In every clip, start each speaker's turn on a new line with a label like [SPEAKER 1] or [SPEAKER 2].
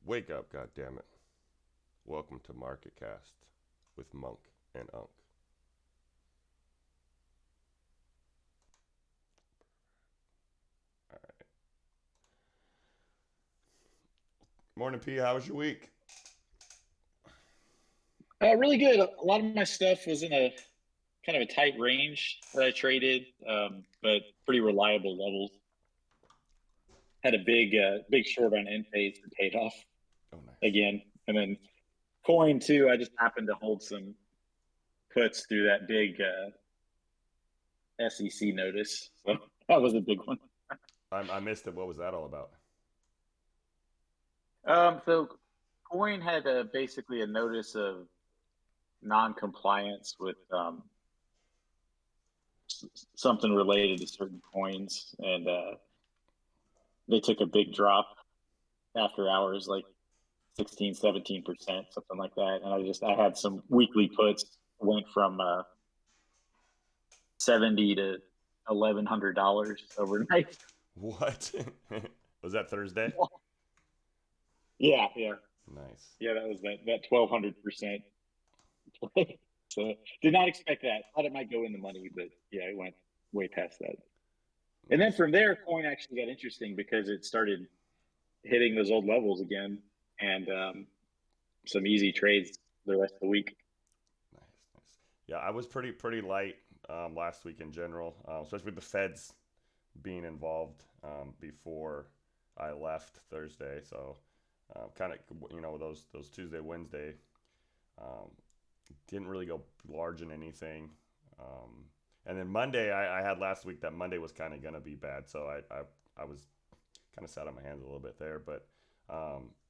[SPEAKER 1] Wake up, goddammit. Welcome to MARKETcast with Monk and Unk. All right. Morning, P. How was your week?
[SPEAKER 2] Really good. A lot of my stuff was in a kind of a tight range that I traded, but pretty reliable levels. Had a big short on Enphase that paid off
[SPEAKER 1] Oh, nice.
[SPEAKER 2] again, and then coin too. I just happened to hold some puts through that big SEC notice, so that was a big one.
[SPEAKER 1] I missed it. What was that all about?
[SPEAKER 2] So coin had basically a notice of non-compliance with something related to certain coins, and they took a big drop after hours, like 16, 17%, something like that. And I had some weekly puts went from 70 to $1,100 overnight.
[SPEAKER 1] What? Was that Thursday?
[SPEAKER 2] Yeah, yeah,
[SPEAKER 1] Nice.
[SPEAKER 2] yeah. That was that 1,200% play. So did not expect that. Thought it might go in the money, but yeah, it went way past that. And then
[SPEAKER 1] Nice.
[SPEAKER 2] from there, coin actually got interesting because it started hitting those old levels again, and some easy trades the rest of the week.
[SPEAKER 1] Nice. Nice. Yeah, I was pretty light last week in general, especially with the Feds being involved before I left Thursday. So kind of those Tuesday Wednesday um, didn't really go large in anything. Um, and then Monday, I had last week that Monday was kind of gonna be bad, so I was kind of sat on my hands a little bit there. But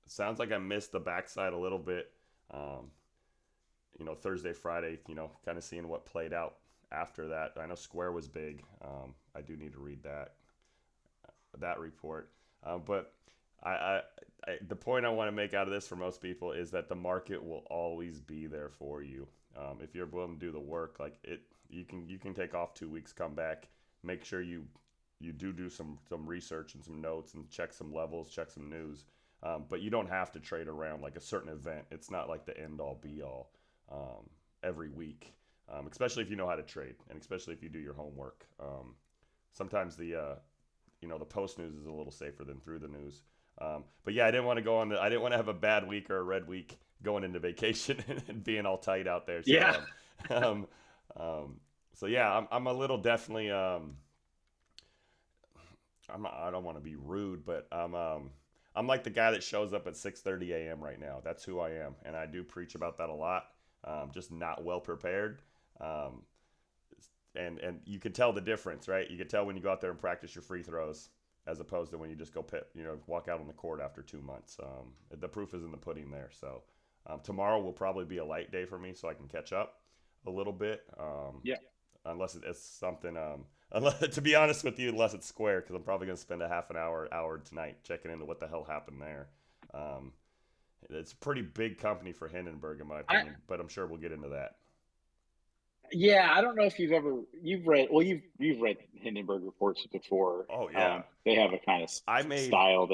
[SPEAKER 1] sounds like I missed the backside a little bit. Um, Thursday, Friday, kind of seeing what played out after that. I know Square was big. I do need to read that report. But I, I, the point I want to make out of this for most people is that the market will always be there for you. If you're willing to do the work, like it, you can take off 2 weeks, come back, make sure you do some research and some notes and check some levels, check some news. But you don't have to trade around like a certain event. It's not like the end all be all um, every week, especially if you know how to trade and especially if you do your homework. Sometimes the post news is a little safer than through the news. But yeah, I didn't want to go on. I didn't want to have a bad week or a red week going into vacation and being all tight out there. So
[SPEAKER 2] Yeah.
[SPEAKER 1] um, um, so yeah, I'm a little definitely. I don't want to be rude, but I'm like the guy that shows up at 6:30 a.m. right now. That's who I am, and I do preach about that a lot. Just not well prepared. Um, and you can tell the difference, right? You can tell when you go out there and practice your free throws as opposed to when you just go walk out on the court after 2 months. The proof is in the pudding there. So tomorrow will probably be a light day for me, so I can catch up a little bit.
[SPEAKER 2] Yeah.
[SPEAKER 1] Unless it's something, unless to be honest with you, unless it's Square, because I'm probably gonna spend a half an hour tonight checking into what the hell happened there. Um, it's a pretty big company for Hindenburg, in my
[SPEAKER 2] I
[SPEAKER 1] opinion, but I'm sure we'll get into that.
[SPEAKER 2] Yeah, I don't know if you've read you've read Hindenburg reports before.
[SPEAKER 1] Oh yeah,
[SPEAKER 2] They have a kind of
[SPEAKER 1] I made
[SPEAKER 2] style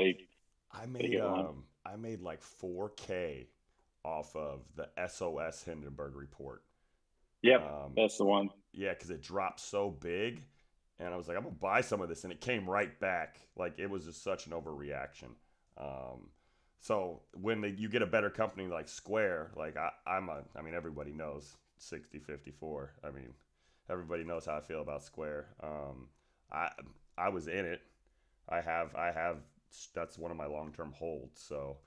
[SPEAKER 1] I
[SPEAKER 2] they
[SPEAKER 1] made
[SPEAKER 2] go on.
[SPEAKER 1] I made like 4K off of the SOS Hindenburg report.
[SPEAKER 2] Yep,
[SPEAKER 1] Um,
[SPEAKER 2] that's the one.
[SPEAKER 1] yeah, because it dropped so big, and I was like, I'm gonna buy some of this, and it came right back. Like it was just such an overreaction. Um, so when you get a better company like Square, like I mean, everybody knows 6054. I mean, everybody knows how I feel about Square. I I was in it. I have that's one of my long term holds. So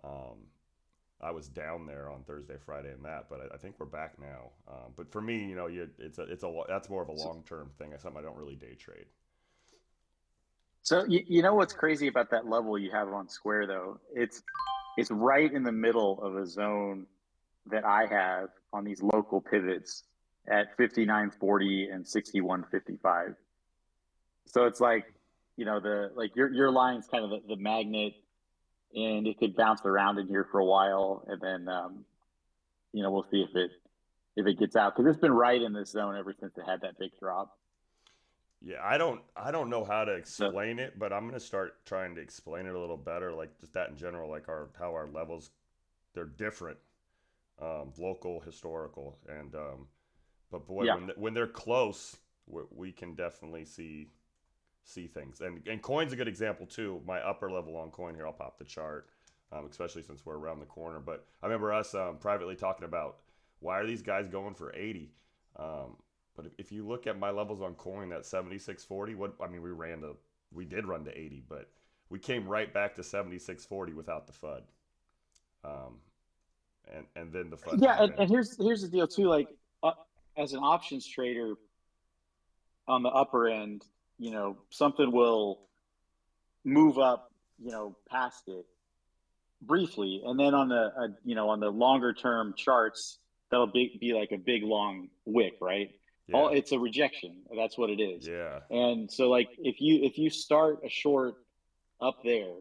[SPEAKER 1] um, I was down there on Thursday, Friday, and that, but I think we're back now. But for me, it's a that's more of a
[SPEAKER 2] So,
[SPEAKER 1] long term thing. It's something I don't really day trade.
[SPEAKER 2] so you know what's crazy about that level you have on Square though? It's right in the middle of a zone that I have on these local pivots at 59.40 and 61.55. So it's like, the like your line's kind of the magnet, and it could bounce around in here for a while, and then we'll see if it gets out because it's been right in this zone ever since it had that big drop.
[SPEAKER 1] Yeah, I don't know how to
[SPEAKER 2] So
[SPEAKER 1] explain it, but I'm gonna start trying to explain it a little better, like just that in general, like our how our levels they're different, local, historical, and but boy,
[SPEAKER 2] yeah,
[SPEAKER 1] when they're close, we can definitely see things. And coin's a good example too. My upper level on coin here, I'll pop the chart, especially since we're around the corner. But I remember us privately talking about why are these guys going for 80. But if you look at my levels on coin, that 76.40, what I mean, we did run to 80, but we came right back to 76.40 without the FUD. Um, and then the FUD
[SPEAKER 2] yeah,
[SPEAKER 1] happened.
[SPEAKER 2] and here's the deal too. Like uh, as an options trader on the upper end, something will move up, past it briefly, and then on on the longer term charts, that'll be like a big long wick, right? All
[SPEAKER 1] Yeah,
[SPEAKER 2] it's a rejection. That's what it is.
[SPEAKER 1] yeah.
[SPEAKER 2] And so, like, if you start a short up there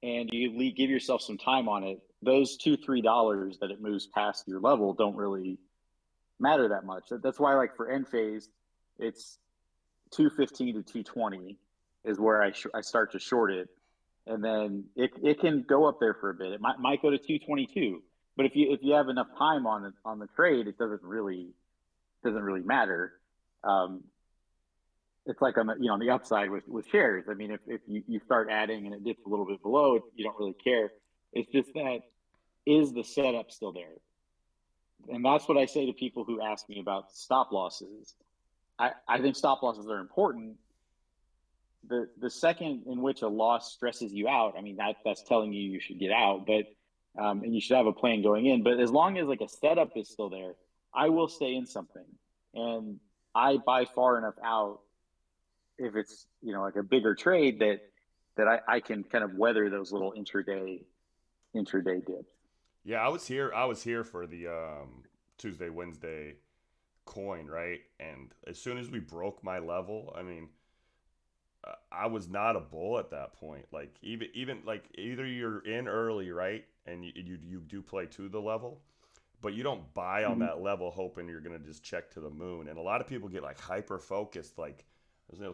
[SPEAKER 2] and you give yourself some time on it, those $2-3 that it moves past your level don't really matter that much. That's why, like for end phase, it's 215 to 220 is where I start to short it, and then it can go up there for a bit. It might go to 222, but if you have enough time on the trade, it doesn't really matter. Um, it's like on the upside with shares. I mean, if you start adding and it dips a little bit below, you don't really care. It's just that, is the setup still there? And that's what I say to people who ask me about stop losses. I think stop losses are important. The second in which a loss stresses you out, I mean, that's telling you should get out, but and you should have a plan going in. But as long as like a setup is still there, I will stay in something, and I buy far enough out if it's like a bigger trade that I can kind of weather those little intraday dips.
[SPEAKER 1] Yeah, I was here for the Tuesday, Wednesday coin, right? And as soon as we broke my level, I mean, I was not a bull at that point. Like even like either you're in early, right? And you do play to the level, but you don't buy on
[SPEAKER 2] Mm-hmm.
[SPEAKER 1] that level hoping you're gonna just check to the moon. And a lot of people get like hyper focused, like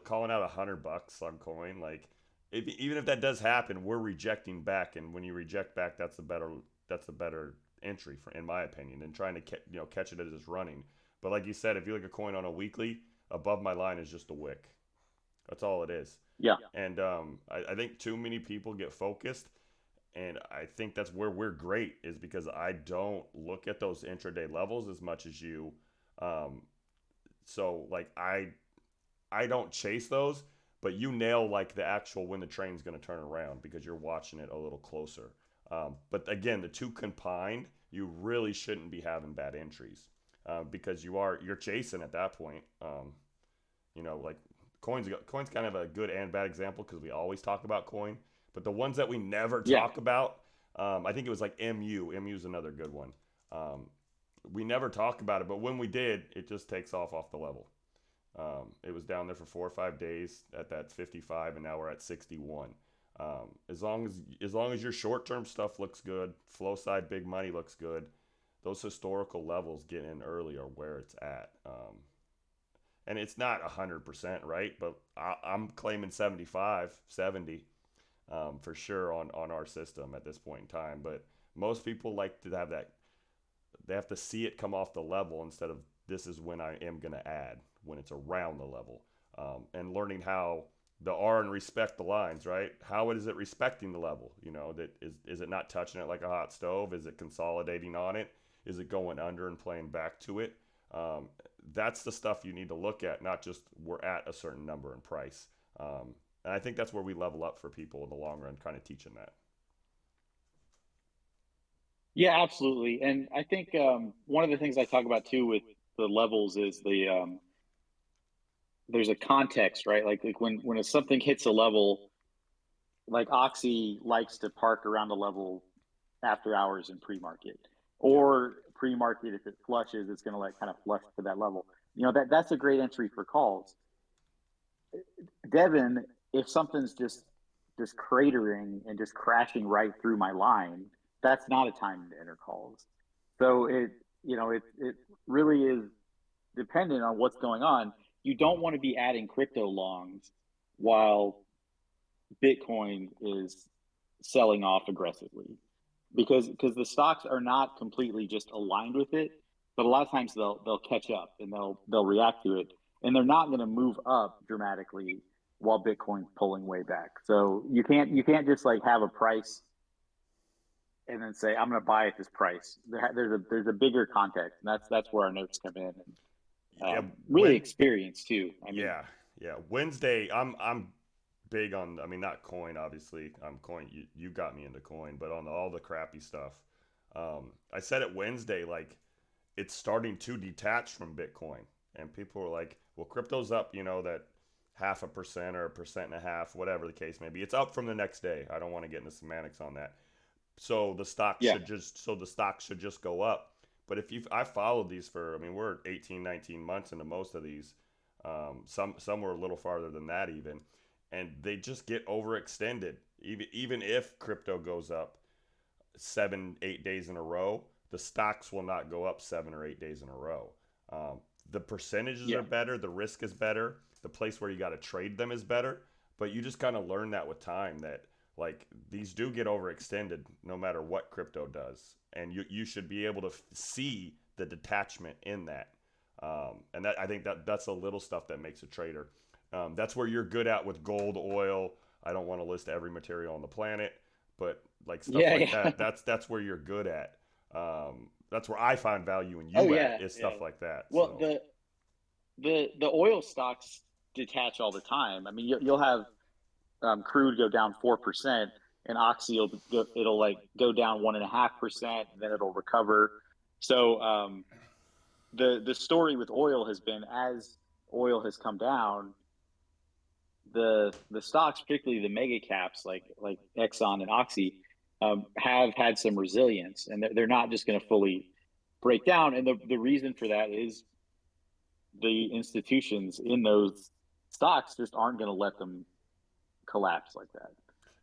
[SPEAKER 1] calling out $100 on coin. Like even if that does happen, we're rejecting back, and when you reject back, that's the better entry for, in my opinion, and trying to catch it as it's running. But like you said, if you look at coin on a weekly, above my line is just a wick. That's all it is.
[SPEAKER 2] Yeah,
[SPEAKER 1] And I think too many people get focused, and I think that's where we're great is because I don't look at those intraday levels as much as you. Um, so like I don't chase those, but you nail like the actual when the train's going to turn around because you're watching it a little closer. But again, the two combined, you really shouldn't be having bad entries because you're chasing at that point. Like coins kind of a good and bad example because we always talk about coin, but the ones that we never
[SPEAKER 2] yeah,
[SPEAKER 1] talk about, I think it was like MU is another good one. um, we never talk about it, but when we did, it just takes off the level. It was down there for 4 or 5 days at that 55, and now we're at 61. As long as your short term stuff looks good, flow side big money looks good, those historical levels get in early are where it's at. And it's not 100% right, but I'm claiming 75, 70 for sure on our system at this point in time. But most people like to have that, they have to see it come off the level instead of this is when I am going to add when it's around the level. And learning how the R and respect the lines, right? How is it respecting the level? That is it not touching it like a hot stove? Is it consolidating on it? Is it going under and playing back to it? Um, that's the stuff you need to look at, not just we're at a certain number in price. And I think that's where we level up for people in the long run, kind of teaching that.
[SPEAKER 2] yeah, absolutely. And I think one of the things I talk about too with the levels is there's a context, right? Like when something hits a level, like Oxy likes to park around a level after hours in pre-market,
[SPEAKER 1] Yeah.
[SPEAKER 2] or pre-market, if it flushes, it's going to like kind of flush to that level. That's a great entry for calls. Devin, if something's just cratering and just crashing right through my line, that's not a time to enter calls. So it really is dependent on what's going on. you don't want to be adding crypto longs while Bitcoin is selling off aggressively, because the stocks are not completely just aligned with it, but a lot of times they'll catch up and they'll react to it, and they're not going to move up dramatically while Bitcoin's pulling way back. So you can't just like have a price and then say I'm going to buy at this price. There's a bigger context, and that's where our notes come in, and
[SPEAKER 1] Yeah,
[SPEAKER 2] really
[SPEAKER 1] when
[SPEAKER 2] experience too. I mean,
[SPEAKER 1] yeah, yeah. Wednesday, I'm big on. I mean, not coin, obviously. Coin. You got me into coin, but on all the crappy stuff. I said it Wednesday, like it's starting to detach from Bitcoin, and people were like, "Well, crypto's up, that 0.5% or 1.5%, whatever the case may be. It's up from the next day. I don't want to get into semantics on that.
[SPEAKER 2] yeah,
[SPEAKER 1] So the stock should just go up. But if you I followed these for, I mean, we're 18, 19 months into most of these. Some were a little farther than that even, and they just get overextended. Even if crypto goes up 7, 8 days in a row, the stocks will not go up 7 or 8 days in a row. Um, the percentages are
[SPEAKER 2] yeah,
[SPEAKER 1] better, the risk is better, the place where you got to trade them is better, but you just kind of learn that with time that like these do get overextended no matter what crypto does, and you should be able to see the detachment in that. And that I think that's the little stuff that makes a trader. That's where you're good at with gold, oil. I don't want to list every material on the planet, but like stuff
[SPEAKER 2] yeah,
[SPEAKER 1] like
[SPEAKER 2] yeah.
[SPEAKER 1] that, that's where you're good at. That's where I find value in
[SPEAKER 2] Oh
[SPEAKER 1] you at
[SPEAKER 2] yeah,
[SPEAKER 1] is
[SPEAKER 2] yeah.
[SPEAKER 1] stuff like that.
[SPEAKER 2] Well,
[SPEAKER 1] So
[SPEAKER 2] the oil stocks detach all the time. I mean, you'll have crude go down 4%, and oxy it'll like go down 1.5%, and then it'll recover. So the story with oil has been, as oil has come down, the stocks, particularly the mega caps like Exxon and Oxy, have had some resilience, and they're not just going to fully break down. And the reason for that is the institutions in those stocks just aren't going to let them collapse like that.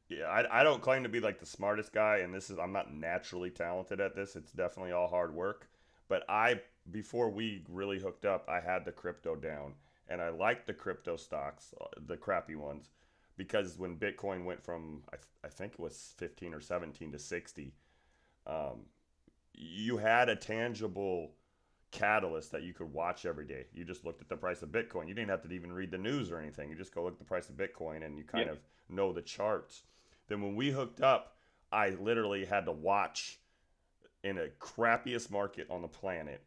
[SPEAKER 1] yeah, I don't claim to be like the smartest guy, and I'm not naturally talented at this. It's definitely all hard work. But before we really hooked up, I had the crypto down, and I liked the crypto stocks, the crappy ones, because when Bitcoin went from I think it was 15 or 17 to 60, um, you had a tangible catalyst that you could watch every day. You just looked at the price of Bitcoin. You didn't have to even read the news or anything. You just go look at the price of Bitcoin and you kind
[SPEAKER 2] Yep.
[SPEAKER 1] of know the charts. Then when we hooked up, I literally had to watch in a crappiest market on the planet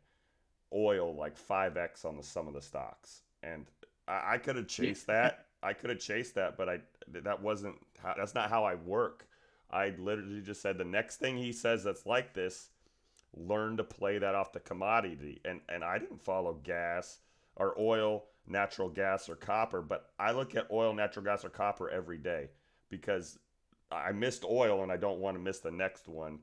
[SPEAKER 1] oil like 5x on some of the stocks. And I could have
[SPEAKER 2] Yeah.
[SPEAKER 1] chased that. I could have chased that, but that's not how I work. I literally just said the next thing he says that's like this, learn to play that off the commodity. And I didn't follow gas or oil, natural gas or copper, but I look at oil, natural gas or copper every day because I missed oil and I don't want to miss the next one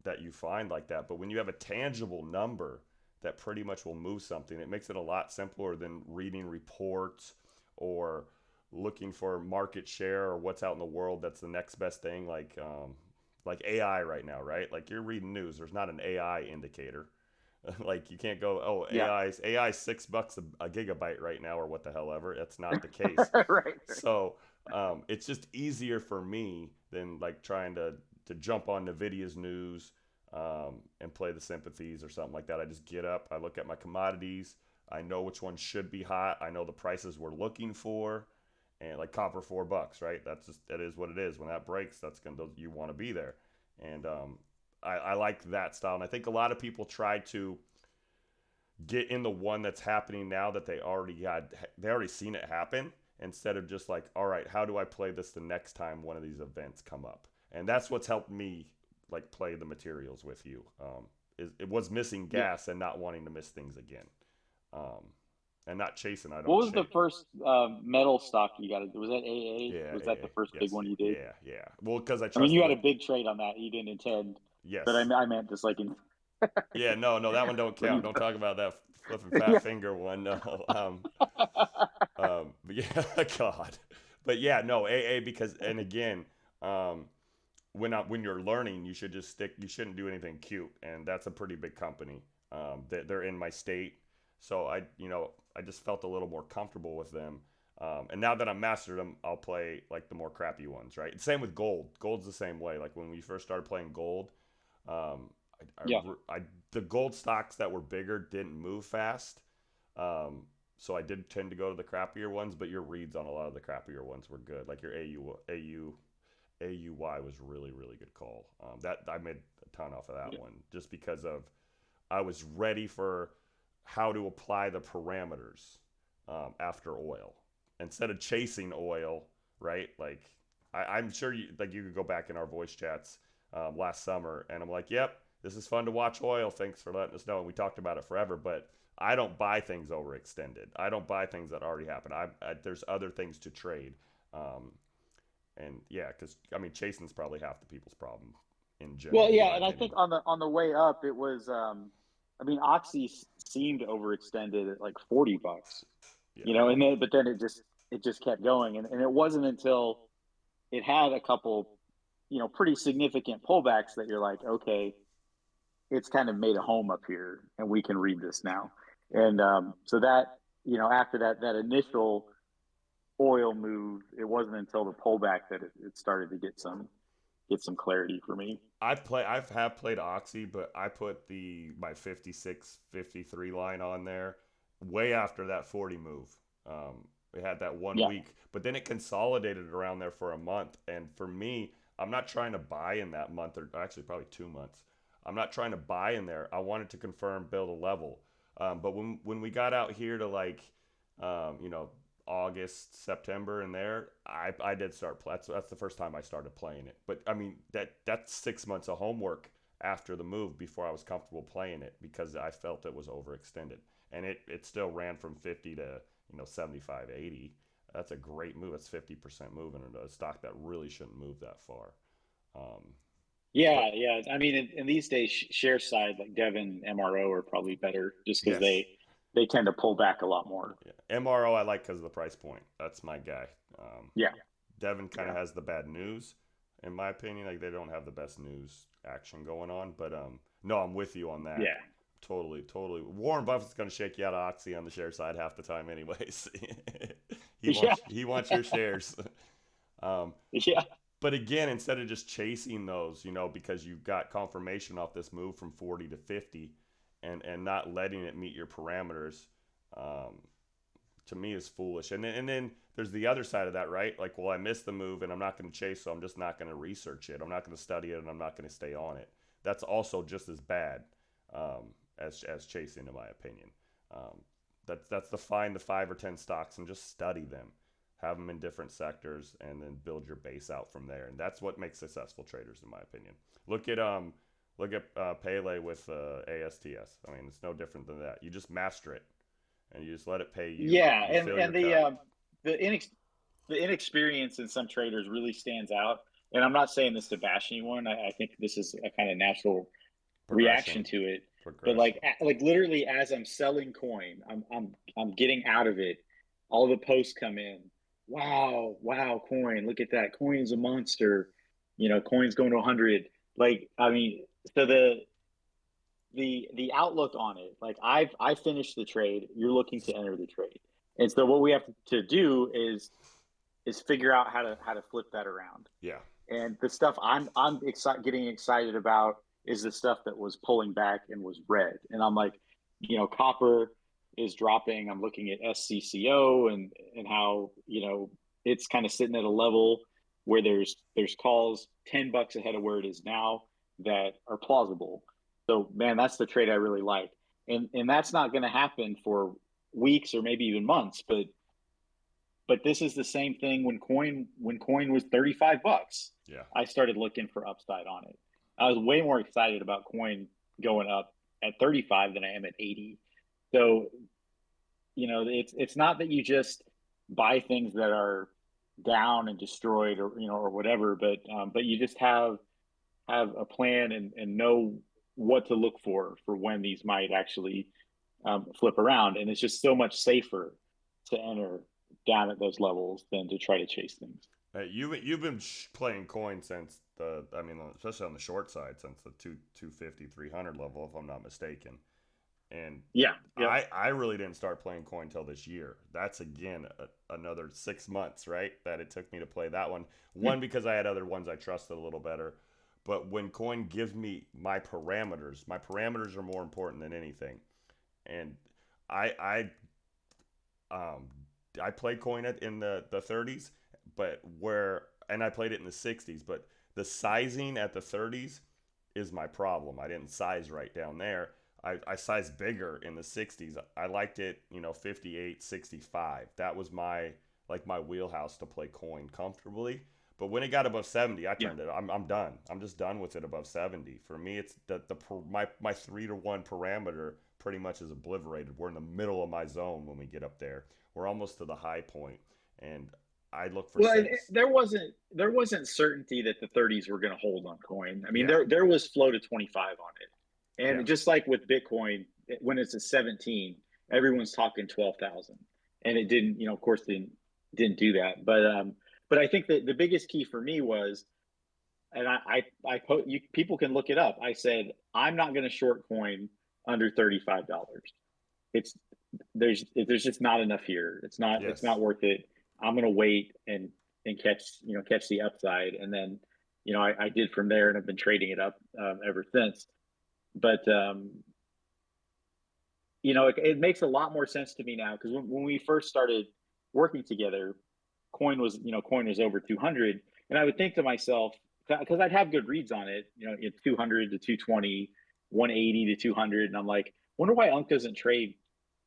[SPEAKER 1] that you find like that. But when you have a tangible number that pretty much will move something, it makes it a lot simpler than reading reports or looking for market share or what's out in the world that's the next best thing, like AI right now, right? Like you're reading news, there's not an AI indicator. Like you can't go, oh,
[SPEAKER 2] Yeah.
[SPEAKER 1] AI $6 a gigabyte right now or what the hell ever. That's not the case.
[SPEAKER 2] Right. Right.
[SPEAKER 1] So it's just easier for me than like trying to jump on Nvidia's news and play the sympathies or something like that. I just get up, I look at my commodities, I know which ones should be hot, I know the prices we're looking for, and like copper $4, right? That is what it is. When that breaks, you want to be there, and I like that style, and I think a lot of people try to get in the one that's happening now that they already seen it happen instead of just like, all right, how do I play this the next time one of these events come up? And that's what's helped me like play the materials with you. It was missing
[SPEAKER 2] Yeah.
[SPEAKER 1] gas and not wanting to miss things again, um, and not chasing. I
[SPEAKER 2] What
[SPEAKER 1] don't
[SPEAKER 2] was the
[SPEAKER 1] chase.
[SPEAKER 2] first metal stock you got? Was that AA?
[SPEAKER 1] Yeah,
[SPEAKER 2] Was that
[SPEAKER 1] yeah,
[SPEAKER 2] the first big
[SPEAKER 1] yes,
[SPEAKER 2] one you did?
[SPEAKER 1] yeah, yeah. Well, because I
[SPEAKER 2] I mean, you
[SPEAKER 1] trusted
[SPEAKER 2] had a
[SPEAKER 1] what.
[SPEAKER 2] big trade on that. You didn't intend, but
[SPEAKER 1] Yes.
[SPEAKER 2] I meant just like in
[SPEAKER 1] Yeah, no, no, that one don't
[SPEAKER 2] when
[SPEAKER 1] count.
[SPEAKER 2] you.
[SPEAKER 1] Don't talk about that flipping fat
[SPEAKER 2] Yeah.
[SPEAKER 1] finger one. No. But yeah, God. But yeah, no, AA because and again, um, when you're learning, you should just stick. You shouldn't do anything cute, and that's a pretty big company. They're in my state, So I just felt a little more comfortable with them. And now that I'm mastered them, I'll play like the more crappy ones, right? Same with gold. Gold's the same way. Like when we first started playing gold, um,
[SPEAKER 2] Yeah.
[SPEAKER 1] the gold stocks that were bigger didn't move fast. Um, so I did tend to go to the crappier ones, but your reads on a lot of the crappier ones were good. Like your AUY was really good call. That I made a ton off of that
[SPEAKER 2] Yeah.
[SPEAKER 1] one just because of I was ready for how to apply the parameters after oil instead of chasing oil, right? Like I'm sure you could go back in our voice chats last summer, and I'm like, yep, this is fun to watch oil. Thanks for letting us know. And we talked about it forever, but I don't buy things overextended. I don't buy things that already happened. There's other things to trade. And yeah, because I mean, chasing's probably half the people's problem in
[SPEAKER 2] Well,
[SPEAKER 1] general, in
[SPEAKER 2] yeah,
[SPEAKER 1] my
[SPEAKER 2] and I
[SPEAKER 1] opinion.
[SPEAKER 2] think on the way up, it was. I mean, Oxy seemed overextended at like $40,
[SPEAKER 1] Yeah,
[SPEAKER 2] and then but then it just kept going, and it wasn't until it had a couple, pretty significant pullbacks that you're like, okay, it's kind of made a home up here, and we can read this now. And so that, after that initial oil move, it wasn't until the pullback that it started to get some clarity for me.
[SPEAKER 1] I've have played Oxy, but I put the my 56 53 line on there way after that 40 move. We had that one
[SPEAKER 2] Yeah,
[SPEAKER 1] week, but then it consolidated around there for a month. And for me, I'm not trying to buy in that month, or actually probably 2 months. I'm not trying to buy in there. I wanted to confirm, build a level. But when we got out here to like, you know, August, September, and there, I did start. That's the first time I started playing it. But I mean that's 6 months of homework after the move before I was comfortable playing it because I felt it was overextended, and it still ran from 50 to 75, 80. That's a great move. It's 50% moving in a stock that really shouldn't move that far. Um, but
[SPEAKER 2] yeah, yeah. I mean, in these days, share side like Devon, MRO are probably better just because
[SPEAKER 1] yes,
[SPEAKER 2] they tend to pull back a lot more.
[SPEAKER 1] yeah. MRO I like because of the price point. That's my guy. Um,
[SPEAKER 2] Yeah,
[SPEAKER 1] Devon kind of
[SPEAKER 2] yeah,
[SPEAKER 1] has the bad news, in my opinion. Like they don't have the best news action going on. But no, I'm with you on that.
[SPEAKER 2] yeah,
[SPEAKER 1] Totally. Warren Buffett's going to shake you out of Oxy on the share side half the time, anyways.
[SPEAKER 2] yeah,
[SPEAKER 1] He wants your shares. um,
[SPEAKER 2] yeah,
[SPEAKER 1] but again, instead of just chasing those, because you've got confirmation off this move from 40 to 50, and not letting it meet your parameters, um, to me is foolish. And then there's the other side of that, right? Like, well, I missed the move and I'm not going to chase, so I'm just not going to research it. I'm not going to study it, and I'm not going to stay on it. That's also just as bad as chasing, in my opinion. Um, that's to find the 5 or 10 stocks and just study them, have them in different sectors, and then build your base out from there. And that's what makes successful traders, in my opinion. Look at Pele with ASTS. I mean, it's no different than that. You just master it and you just let it pay you.
[SPEAKER 2] yeah.
[SPEAKER 1] You
[SPEAKER 2] And
[SPEAKER 1] fill your
[SPEAKER 2] and
[SPEAKER 1] cup.
[SPEAKER 2] the inex- the inexperience in some traders really stands out. And I'm not saying this to bash anyone. I think this is a kind of natural reaction
[SPEAKER 1] Progression.
[SPEAKER 2] to it. But
[SPEAKER 1] Progression.
[SPEAKER 2] like literally, as I'm selling coin, I'm getting out of it. All the posts come in. Wow, wow, coin! Look at that. Coin is a monster. Coin's going to 100. Like, I mean, so the outlook on it. Like, I finished the trade. You're looking to enter the trade, and so what we have to do is figure out how to flip that around.
[SPEAKER 1] Yeah.
[SPEAKER 2] And the stuff getting excited about is the stuff that was pulling back and was red. And I'm like, copper is dropping. I'm looking at SCCO and how it's kind of sitting at a level where there's calls $10 ahead of where it is now that are plausible. So man, that's the trade I really like. And that's not going to happen for weeks or maybe even months, but this is the same thing when coin was $35.
[SPEAKER 1] Yeah.
[SPEAKER 2] I started looking for upside on it. I was way more excited about coin going up at 35 than I am at 80. So, it's not that you just buy things that are down and destroyed or whatever, but you just have a plan and know what to look for when these might actually flip around. And it's just so much safer to enter down at those levels than to try to chase things.
[SPEAKER 1] You've been playing coin since I mean, especially on the short side, since the 250 300 level, if I'm not mistaken. And
[SPEAKER 2] Yeah. Yep.
[SPEAKER 1] I really didn't start playing coin till this year. That's again another 6 months, right? That it took me to play that one. One, because I had other ones I trusted a little better. But when coin gives me my parameters are more important than anything. And I um I played coin in the 30s, but where and I played it in the 60s, but the sizing at the 30s is my problem. I didn't size right down there. I sized bigger in the 60s. I liked it, 58, 65. That was my wheelhouse to play coin comfortably. But when it got above 70, I
[SPEAKER 2] Yeah.
[SPEAKER 1] turned it. I'm done. I'm just done with it above 70. For me, it's my 3 to 1 parameter pretty much is obliterated. We're in the middle of my zone when we get up there. We're almost to the high point, and I look for
[SPEAKER 2] Well,
[SPEAKER 1] six.
[SPEAKER 2] there wasn't certainty that the 30s were going to hold on coin. I mean,
[SPEAKER 1] Yeah,
[SPEAKER 2] there was flow to 25 on it,
[SPEAKER 1] yeah,
[SPEAKER 2] and just like with Bitcoin, when it's a 17, everyone's talking 12,000, and it didn't. Of course, didn't do that. But I think that the biggest key for me was, and people can look it up. I said I'm not going to short coin under $35. It's there's just not enough here. It's not
[SPEAKER 1] yes.
[SPEAKER 2] worth it. I'm gonna wait and catch the upside, and then I did from there, and I've been trading it up ever since. But it makes a lot more sense to me now because when we first started working together, coin was over 200, and I would think to myself because I'd have good reads on it, 200 to 220, 180 to 200, and I'm like, wonder why Unc doesn't trade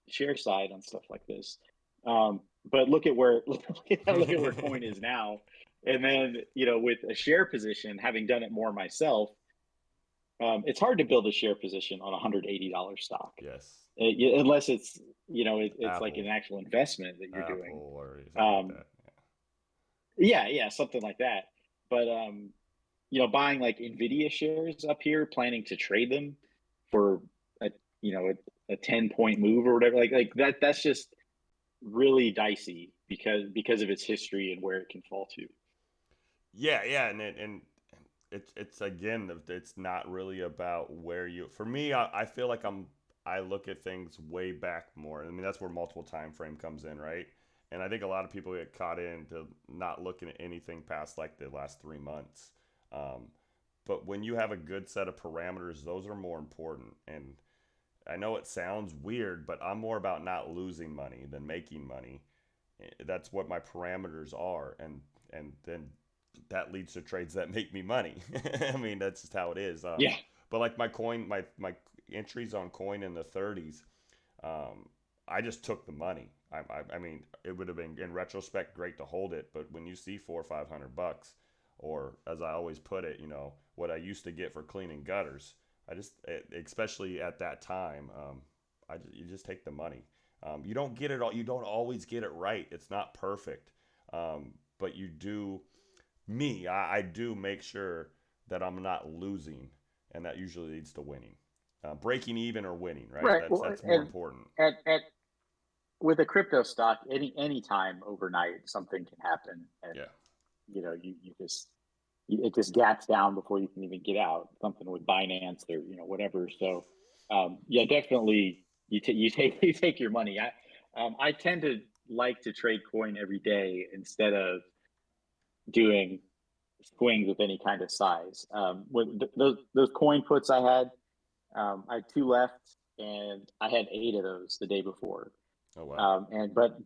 [SPEAKER 2] share side on stuff like this. But look at where look at where coin is now, and then with a share position, having done it more myself, it's hard to build a share position on $180 stock,
[SPEAKER 1] Yes.
[SPEAKER 2] unless it's like an
[SPEAKER 1] Apple,
[SPEAKER 2] actual investment that you're doing.
[SPEAKER 1] Apple, or something like
[SPEAKER 2] Um,
[SPEAKER 1] that.
[SPEAKER 2] yeah, yeah, something like that. But buying like Nvidia shares up here, planning to trade them for a a 10-point move or whatever, like that. That's just really dicey because of its history and where it can fall to.
[SPEAKER 1] Yeah, yeah, and it's again, it's not really about where you. For me, I feel like I look at things way back more. I mean, that's where multiple time frame comes in, right? And I think a lot of people get caught into not looking at anything past like the last 3 months. Um, but when you have a good set of parameters, those are more important. And I know it sounds weird, but I'm more about not losing money than making money. That's what my parameters are, and then that leads to trades that make me money. I mean, that's just how it is.
[SPEAKER 2] Yeah,
[SPEAKER 1] But like my entries on coin in the 30s, um, I just took the money. I mean, it would have been in retrospect great to hold it, but when you see 400 or 500 bucks, or as I always put it, what I used to get for cleaning gutters, especially at that time, you just take the money. You don't get it all. You don't always get it right. It's not perfect, but you do. I do make sure that I'm not losing, and that usually leads to winning. Breaking even or winning, right?
[SPEAKER 2] right.
[SPEAKER 1] That's
[SPEAKER 2] Well,
[SPEAKER 1] that's more
[SPEAKER 2] and
[SPEAKER 1] important.
[SPEAKER 2] at with a crypto stock, any time overnight something can happen, and
[SPEAKER 1] Yeah.
[SPEAKER 2] you just it just gaps down before you can even get out. Something with Binance or whatever. So yeah, definitely you take you take your money. I tend to like to trade coin every day instead of doing swings with any kind of size. With those coin puts I had two left, and I had eight of those the day before.
[SPEAKER 1] Oh wow.
[SPEAKER 2] And but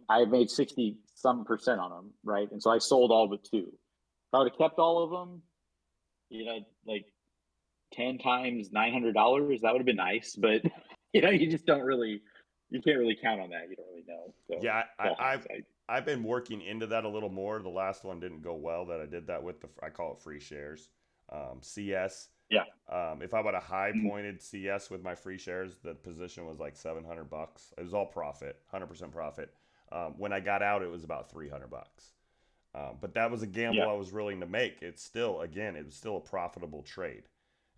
[SPEAKER 2] I made 60 some percent on them, right? And so I sold all but two. If I would have kept all of them, like 10 times $900, that would have been nice. But you just don't really, you can't really count on that. You don't really know. So
[SPEAKER 1] Yeah,
[SPEAKER 2] it's all hindsight.
[SPEAKER 1] I've been working into that a little more. The last one didn't go well that I did that with. I call it free shares, CS.
[SPEAKER 2] Yeah.
[SPEAKER 1] If I would have high
[SPEAKER 2] Mm.
[SPEAKER 1] pointed CS with my free shares, the position was like 700 bucks. It was all profit, 100% profit. When I got out, it was about 300 bucks. But that was a gamble
[SPEAKER 2] Yeah.
[SPEAKER 1] I was willing to make. It's still, again, it was still a profitable trade.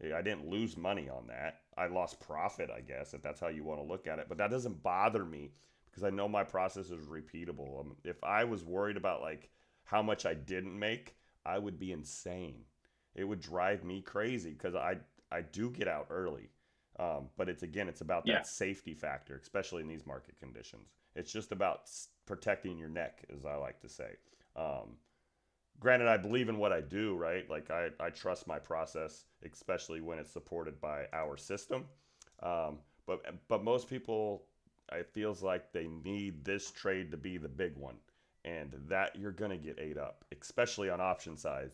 [SPEAKER 1] I didn't lose money on that. I lost profit, I guess, if that's how you want to look at it. But that doesn't bother me because I know my process is repeatable. If I was worried about like how much I didn't make, I would be insane. It would drive me crazy because I do get out early. But it's about
[SPEAKER 2] Yeah.
[SPEAKER 1] that safety factor, especially in these market conditions. It's just about protecting your neck, as I like to say. Um, Granted, I believe in what I do, right? Like I trust my process, especially when it's supported by our system. Um, but most people, it feels like they need this trade to be the big one, and that you're gonna get ate up, especially on option side.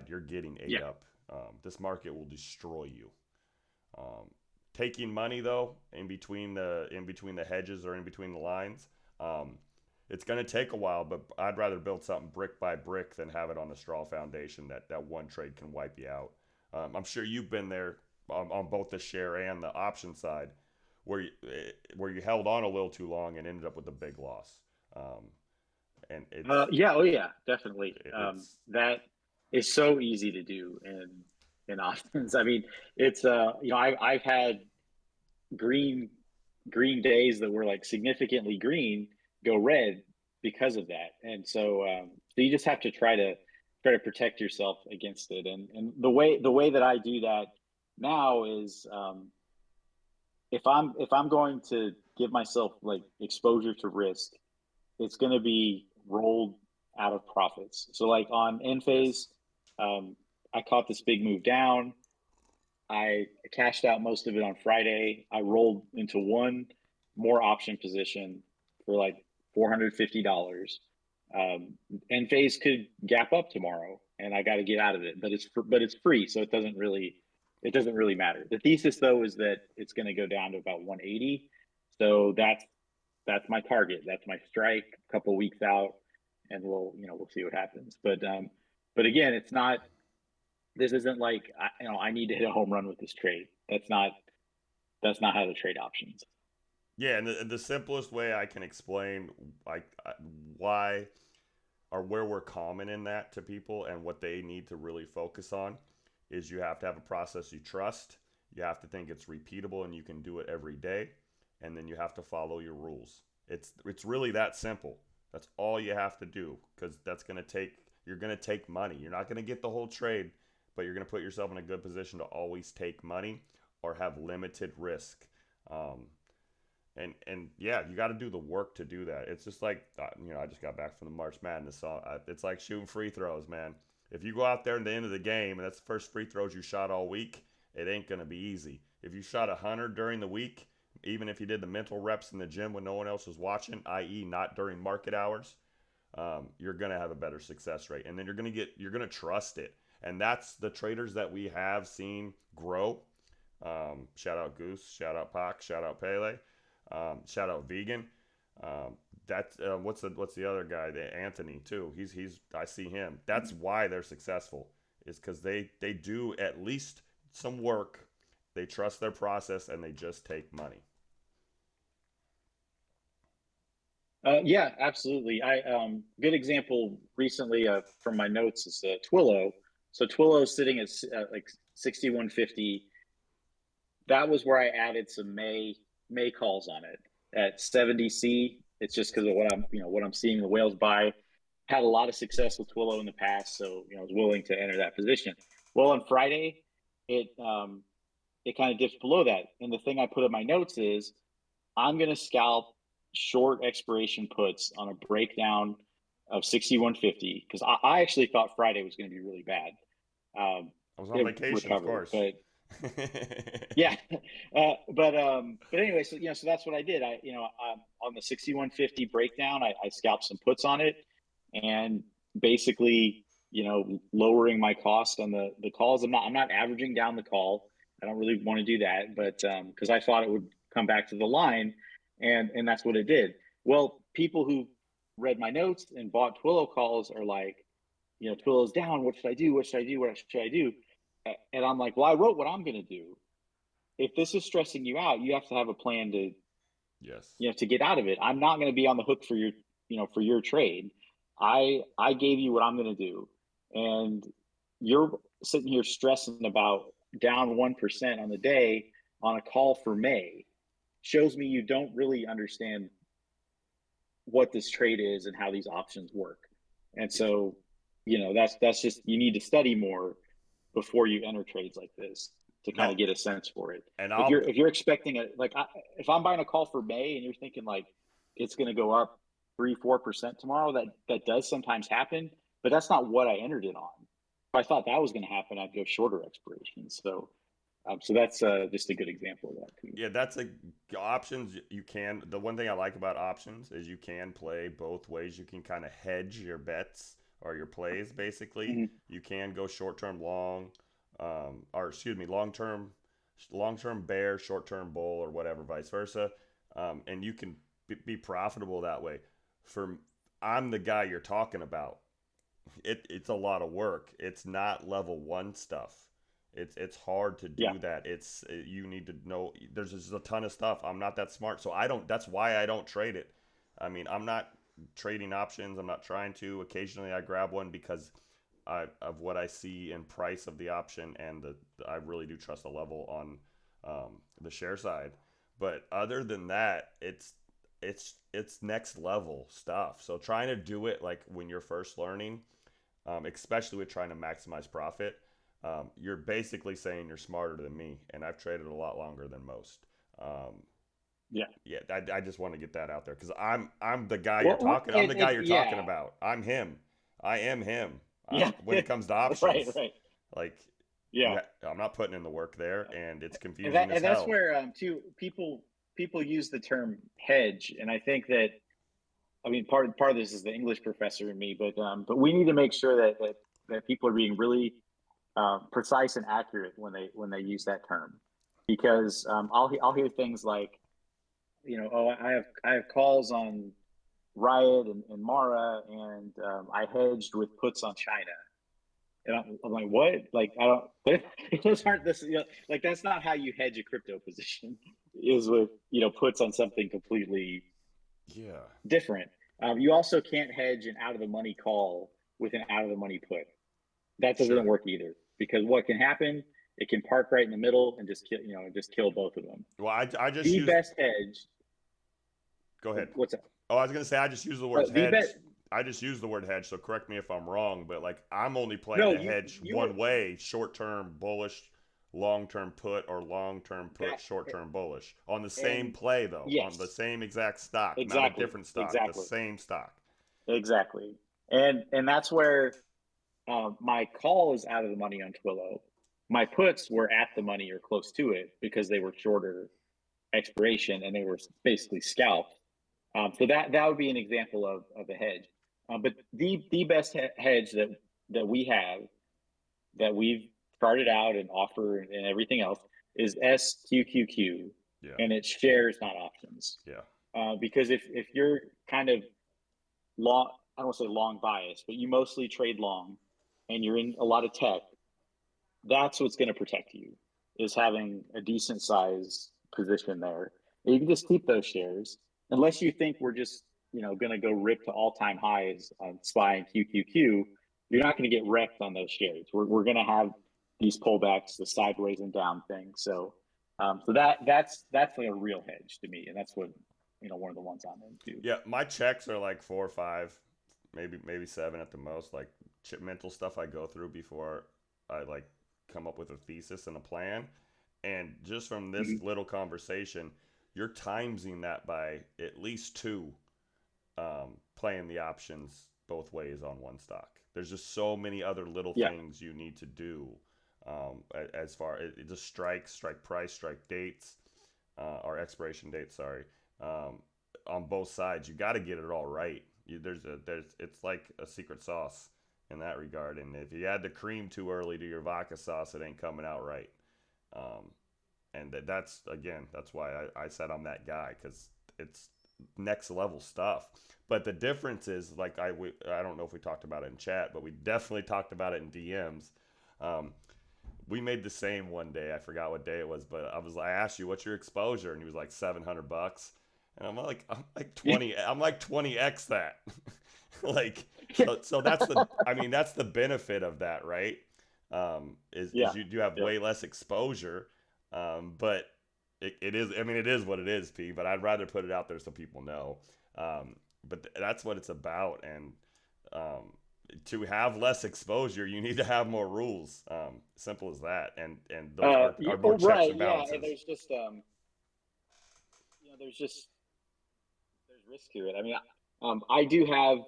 [SPEAKER 1] You're getting ate
[SPEAKER 2] Yeah.
[SPEAKER 1] up. This market will destroy you. Um, Taking money though in between the hedges or in between the lines, um, it's going to take a while. But I'd rather build something brick by brick than have it on a straw foundation that one trade can wipe you out. I'm sure you've been there on both the share and the option side, where you held on a little too long and ended up with a big loss. Um, and
[SPEAKER 2] Yeah. Oh, yeah. Definitely.
[SPEAKER 1] it's
[SPEAKER 2] That is so easy to do in options. I mean, it's I've had green green days that were like significantly green go red because of that, and so you just have to try to protect yourself against it. And the way that I do that now is if I'm going to give myself like exposure to risk, it's going to be rolled out of profits. So like on end
[SPEAKER 1] yes,
[SPEAKER 2] phase, I caught this big move down. I cashed out most of it on Friday. I rolled into one more option position for like $450. Um, and phase could gap up tomorrow, and I got to get out of it. But it's free, so it doesn't really matter. The thesis though is that it's going to go down to about 180. So that's my target. That's my strike. A couple weeks out, and we'll see what happens. But again, it's not. This isn't like I need to hit a home run with this trade. That's not how to trade options.
[SPEAKER 1] yeah. And the simplest way I can explain like why or where we're common in that to people and what they need to really focus on is you have to have a process you trust. You have to think it's repeatable and you can do it every day, and then you have to follow your rules. It's really that simple. That's all you have to do because that's going to take you're going to take money. You're not going to get the whole trade, but you're going to put yourself in a good position to always take money or have limited risk. Um, and yeah, you got to do the work to do that. It's just like I just got back from the March Madness, so it's like shooting free throws, man. If you go out there at the end of the game and that's the first free throws you shot all week, it ain't gonna be easy. If you shot 100 during the week, even if you did the mental reps in the gym when no one else was watching, i.e., not during market hours, you're gonna have a better success rate, and then you're gonna trust it, and that's the traders that we have seen grow. Shout out Goose, shout out Pac, shout out Pele. Shout out Vegan. That's what's the other guy? Anthony too. He's I see him. That's why they're successful. Is because they do at least some work. They trust their process and they just take money.
[SPEAKER 2] Yeah, absolutely. I good example recently from my notes is Twillo. So Twillo is sitting at like 6150. That was where I added some May calls on it at 70C. It's just because of what I'm seeing the whales buy. Had a lot of success with Twillo in the past, so I was willing to enter that position. Well, on Friday, it kind of dips below that, and the thing I put in my notes is I'm going to scalp short expiration puts on a breakdown of 6150 because I actually thought Friday was going to be really bad.
[SPEAKER 1] I was on
[SPEAKER 2] It
[SPEAKER 1] vacation, of
[SPEAKER 2] recovered,
[SPEAKER 1] course.
[SPEAKER 2] but yeah, but anyway, so that's what I did. On the 6150 breakdown, I scalped some puts on it, and basically, lowering my cost on the calls. I'm not averaging down the call. I don't really want to do that, but because I thought it would come back to the line, and that's what it did. Well, people who read my notes and bought Twillo calls are like, Twillo's down. What should I do? What should I do? What should I do? And I'm like, well, I wrote what I'm going to do. If this is stressing you out, you have to have a plan to
[SPEAKER 1] Yes.
[SPEAKER 2] to get out of it. I'm not going to be on the hook for your trade. I gave you what I'm going to do, and you're sitting here stressing about down 1% on the day on a call for May. Shows me you don't really understand what this trade is and how these options work. And
[SPEAKER 1] Yeah.
[SPEAKER 2] so, that's just you need to study more before you enter trades like this. to kind
[SPEAKER 1] No,
[SPEAKER 2] of get a sense for it.
[SPEAKER 1] and
[SPEAKER 2] If
[SPEAKER 1] I'll
[SPEAKER 2] you're expecting it, like if I'm buying a call for May and you're thinking like it's going to go up 3-4% tomorrow, that does sometimes happen, but that's not what I entered it on. If I thought that was going to happen, I'd go shorter expiration. So that's just a good example of that too.
[SPEAKER 1] yeah, that's a options you can. The one thing I like about options is you can play both ways. You can kind of hedge your bets or your plays basically.
[SPEAKER 2] Mm-hmm.
[SPEAKER 1] You can go short term long, or excuse me, long term bear, short term bull, or whatever, vice versa, and you can be profitable that way. For I'm the guy you're talking about. It's a lot of work. It's not level one stuff. It's hard to
[SPEAKER 2] Yeah.
[SPEAKER 1] do that. You need to know there's just a ton of stuff. I'm not that smart, so I don't. That's why I don't trade it. I mean, I'm not trading options. I'm not trying to. Occasionally, I grab one because of what I see in price of the option, and I really do trust the level on the share side. But other than that, it's next level stuff. So trying to do it like when you're first learning, especially with trying to maximize profit, you're basically saying you're smarter than me, and I've traded a lot longer than most. Um,
[SPEAKER 2] Yeah.
[SPEAKER 1] yeah, I just want to get that out there because I'm the guy you're
[SPEAKER 2] Well,
[SPEAKER 1] talking. I'm the guy you're talking
[SPEAKER 2] yeah,
[SPEAKER 1] about. I'm him. I am him.
[SPEAKER 2] yeah,
[SPEAKER 1] When it comes to
[SPEAKER 2] right,
[SPEAKER 1] options,
[SPEAKER 2] right,
[SPEAKER 1] like
[SPEAKER 2] yeah.
[SPEAKER 1] I'm not putting in the work there, and it's
[SPEAKER 2] And
[SPEAKER 1] confusing as
[SPEAKER 2] that's
[SPEAKER 1] hell.
[SPEAKER 2] where too people use the term hedge, and I think that I mean part of this is the English professor in me, but we need to make sure that people are being really precise and accurate when they use that term, because I'll hear things like, oh, I have calls on Riot and Mara, and I hedged with puts on China. And I'm like, what? Like, I don't. Those aren't this. Like that's not how you hedge a crypto position. Is with puts on something completely
[SPEAKER 1] Yeah,
[SPEAKER 2] different. You also can't hedge an out of the money call with an out of the money put. That doesn't
[SPEAKER 1] sure.
[SPEAKER 2] work either, because what can happen? It can park right in the middle and just kill both of them.
[SPEAKER 1] Well, I just
[SPEAKER 2] The
[SPEAKER 1] use.
[SPEAKER 2] best hedge.
[SPEAKER 1] Go ahead.
[SPEAKER 2] What's that?
[SPEAKER 1] Oh, I was gonna say I just use the words
[SPEAKER 2] The bet.
[SPEAKER 1] hedge. I just use the word hedge, so correct me if I'm wrong, but like I'm only playing
[SPEAKER 2] No,
[SPEAKER 1] the hedge
[SPEAKER 2] you were
[SPEAKER 1] one way: short term bullish, long term put, or long term put,
[SPEAKER 2] that,
[SPEAKER 1] short term bullish. On the same
[SPEAKER 2] and
[SPEAKER 1] play though, on the
[SPEAKER 2] yes,
[SPEAKER 1] same exact stock, not a
[SPEAKER 2] exactly,
[SPEAKER 1] different stock, the
[SPEAKER 2] exactly.
[SPEAKER 1] same stock.
[SPEAKER 2] Exactly. And that's where my call is out of the money on Twillo. My puts were at the money or close to it because they were shorter expiration and they were basically scalped. So that would be an example of a hedge. But the best hedge that we have, that we've started out and offer and everything else, is SQQQ,
[SPEAKER 1] Yeah,
[SPEAKER 2] and it's shares, not options.
[SPEAKER 1] yeah,
[SPEAKER 2] Because if you're kind of long, I don't want to say long bias, but you mostly trade long and you're in a lot of tech, that's what's going to protect you, is having a decent size position there. And you can just keep those shares unless you think we're just, going to go rip to all-time highs on SPY and QQQ. You're not going to get wrecked on those shares. We're going to have these pullbacks, the sideways and down thing. So that's like a real hedge to me, and that's what one of the ones I'm into.
[SPEAKER 1] yeah. My checks are like 4 or 5, maybe 7 at the most. Like mental stuff I go through before I like come up with a thesis and a plan. And just from this
[SPEAKER 2] Mm-hmm.
[SPEAKER 1] little conversation, you're timesing that by at least two, playing the options both ways on one stock. There's just so many other little
[SPEAKER 2] Yeah,
[SPEAKER 1] things you need to do, as far it just strike price, strike dates, or expiration dates. Sorry, on both sides. You got to get it all right. There's it's like a secret sauce in that regard. And if you add the cream too early to your vodka sauce, it ain't coming out right. Um, and that's again, that's why I said I'm that guy, because it's next level stuff. But the difference is, like I don't know if we talked about it in chat, but we definitely talked about it in DMs. Um, we made the same one day. I forgot what day it was, but I asked you what's your exposure, and he was like $700, and I'm like 20. I'm like 20x that. Like so that's the I mean that's the benefit of that, right? Is
[SPEAKER 2] yeah,
[SPEAKER 1] you do have
[SPEAKER 2] yeah.
[SPEAKER 1] way less exposure, but it is, I mean, it is what it is, P. But I'd rather put it out there so people know. But that's what it's about, and um, to have less exposure, you need to have more rules. Simple as that, and those are more
[SPEAKER 2] Oh,
[SPEAKER 1] checks
[SPEAKER 2] right,
[SPEAKER 1] and
[SPEAKER 2] yeah, and
[SPEAKER 1] balances.
[SPEAKER 2] there's just there's just there's risk to it. I mean, I do have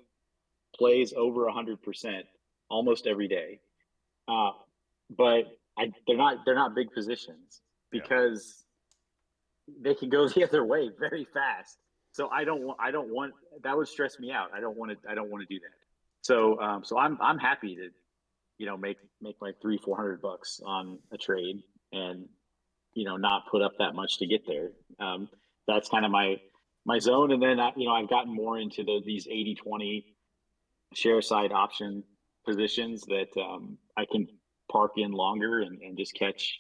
[SPEAKER 2] plays over 100% almost every day, uh, but they're not big positions
[SPEAKER 1] Yeah,
[SPEAKER 2] because they can go the other way very fast. So I don't want that would stress me out. I don't want to do that. So so I'm happy to make like 300-400 bucks on a trade and not put up that much to get there. That's kind of my zone. And then I've gotten more into these 80-20 share side option positions that I can park in longer and just catch